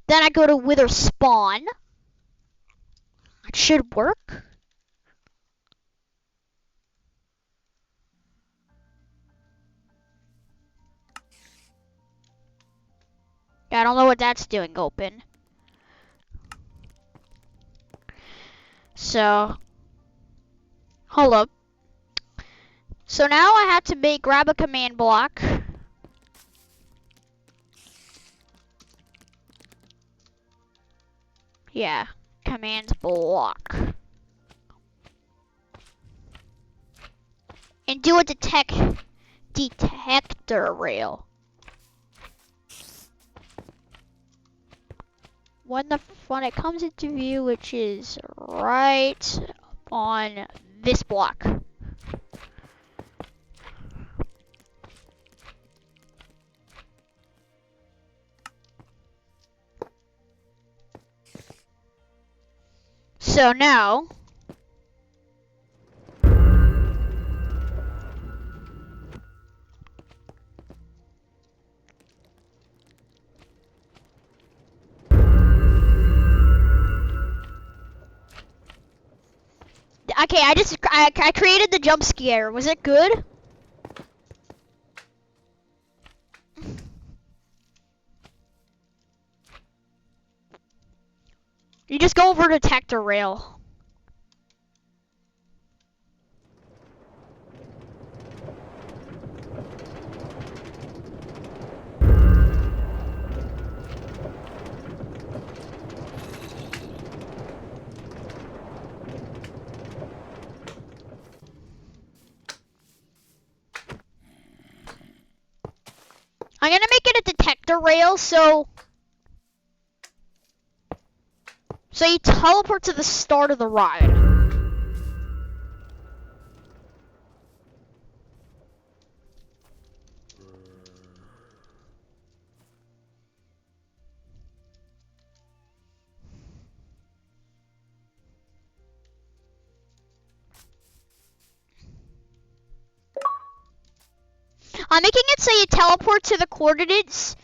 Then I go to wither spawn. It should work. I don't know what that's doing open. So, hold up. So now I have to grab a command block. Yeah, command block. And do a detector rail. When it comes into view, which is right on this block. So now okay, I created the jump scare. Was it good? You just go over to detector rail. I'm gonna make it a detector rail, so you teleport to the start of the ride. I'm making it so you teleport to the coordinates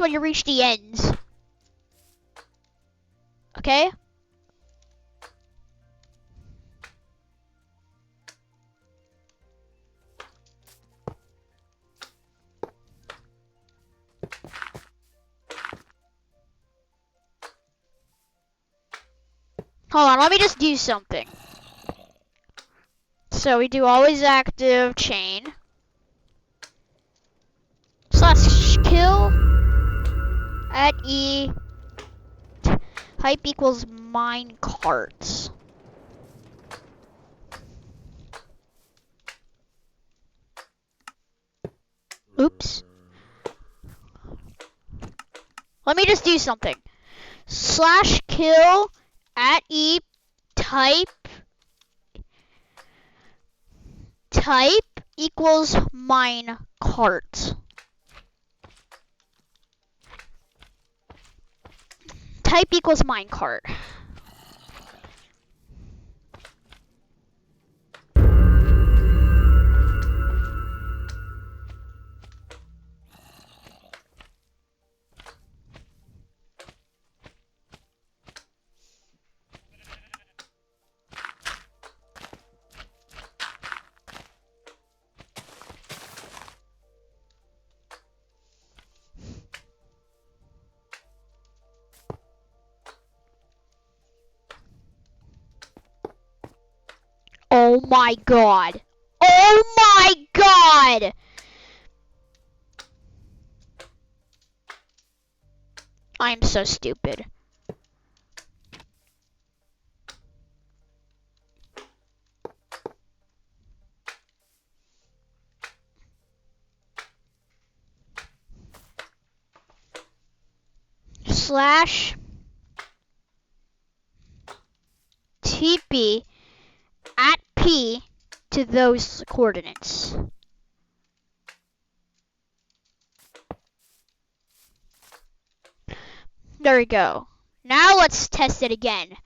when you reach the ends. Okay? Hold on, let me just do something. So we do always active chain. / kill at E type equals mine carts. Oops. Let me just do something. / kill at E type equals mine cart. Type equals minecart. Oh my god. Oh my god! I'm so stupid. / TP at P to those coordinates. There we go. Now let's test it again.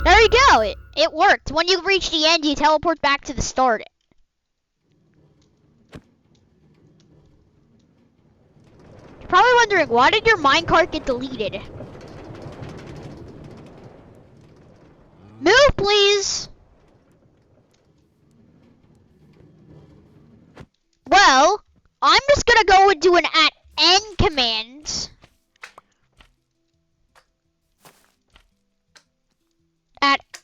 There you go. It worked. When you reach the end, you teleport back to the start. You're probably wondering, why did your minecart get deleted? Move, please. Well, I'm just gonna go and do an @n command.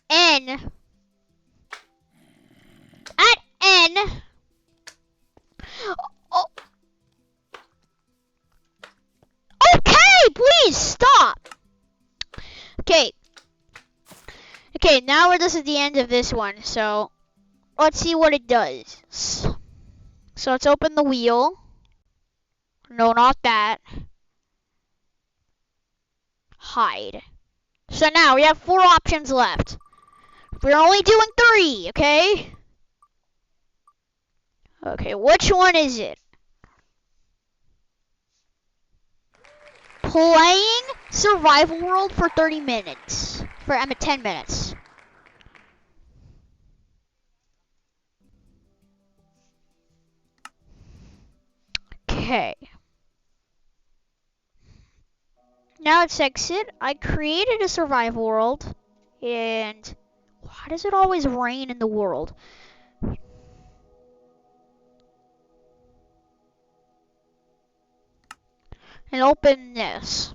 @n. @n. Oh. Okay, please stop. Okay. Okay, now this is the end of this one, so let's see what it does. So let's open the wheel. No, not that. Hide. So now we have 4 options left. We're only doing 3, okay? Okay, which one is it? Playing Survival World for 30 minutes. 10 minutes. Okay. Now let's exit. I created a survival world. And why does it always rain in the world? And open this.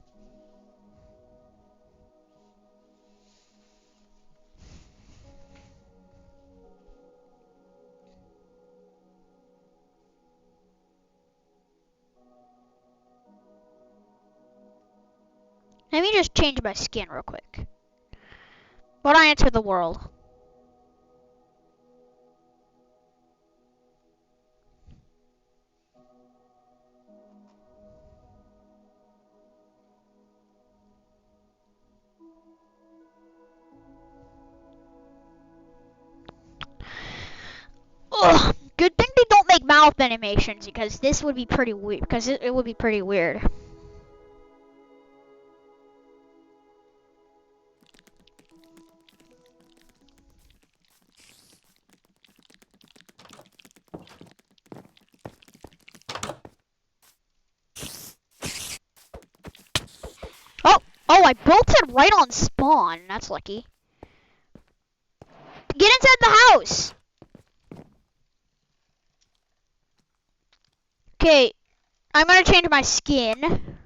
Let me just change my skin real quick. But I enter the world. Ugh. Good thing they don't make mouth animations because this would be pretty weird. Because it would be pretty weird. Oh, I built it right on spawn. That's lucky. Get inside the house. Okay, I'm gonna change my skin.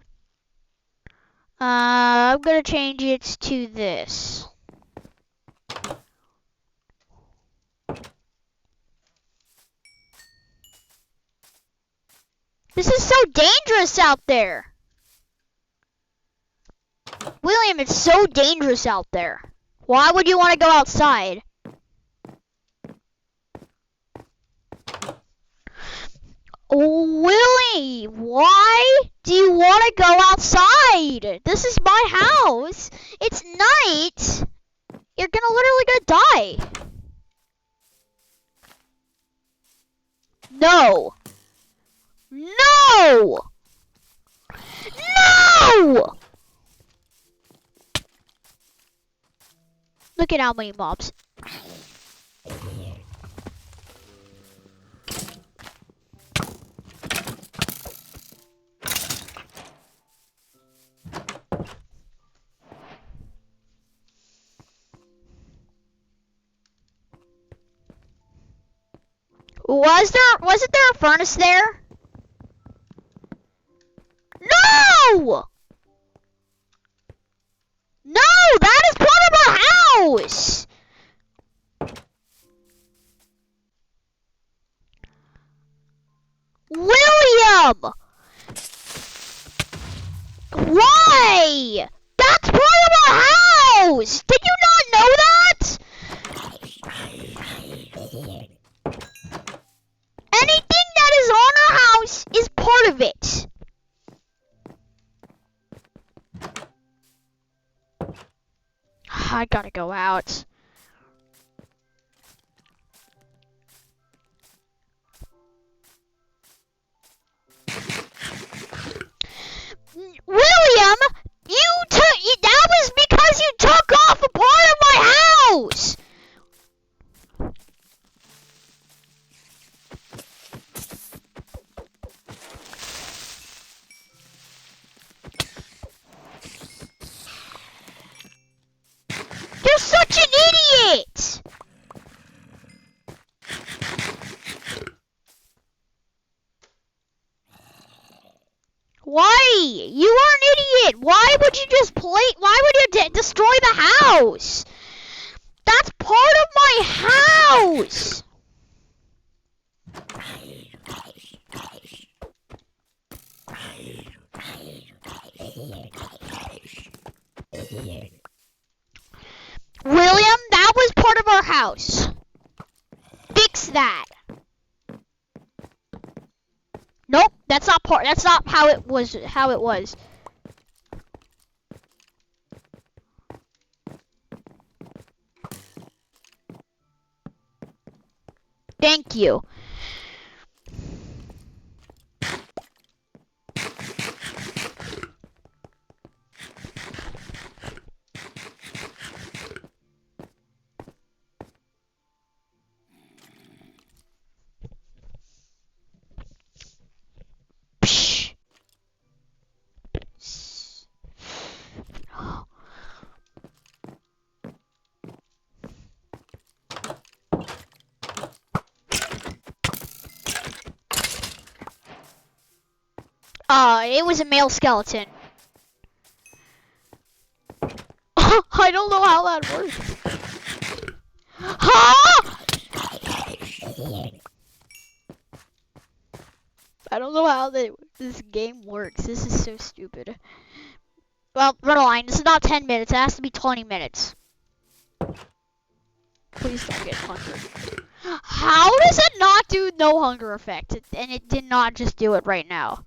I'm gonna change it to this. This is so dangerous out there. William, it's so dangerous out there. Why would you want to go outside? Willie, why do you want to go outside? This is my house. It's night. You're literally gonna die. No. No! No! Look at how many mobs. Wasn't there a furnace there? No! No, that is part of our house! William! Why? That's part of our house! Did you not know that? Anything that is on our house is part of it. I gotta go out. William, that was because you took off a part of my house. You're such an idiot. Why? You are an idiot. Why would you just why would you destroy the house? That's part of my house. William, that was part of our house. Fix that. Nope, that's not how it was. Thank you. Psh. It was a male skeleton. I don't know how that works. I don't know how this game works. This is so stupid. Well, Redline, this is not 10 minutes. It has to be 20 minutes. Please don't get hungry. How does it not do no hunger effect? And it did not just do it right now.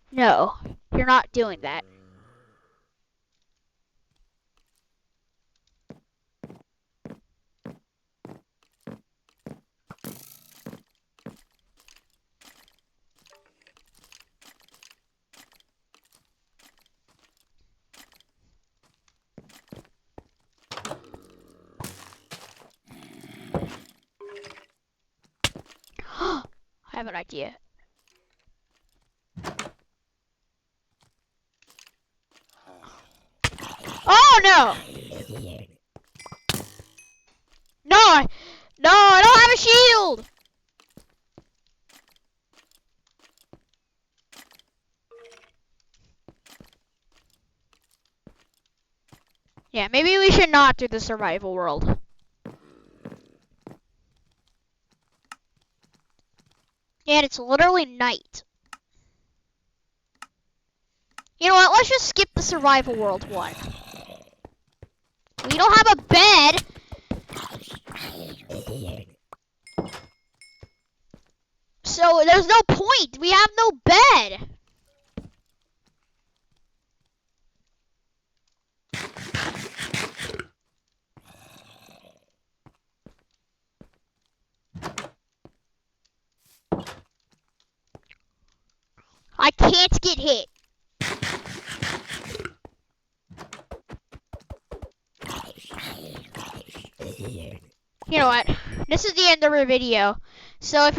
No, you're not doing that. I have an idea. Oh no! No, I don't have a shield! Yeah, maybe we should not do the survival world. And it's literally night. You know what, let's just skip the survival world one. We don't have a bed. So there's no point. We have no bed. I can't get hit. You know what? This is the end of our video. So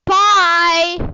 bye.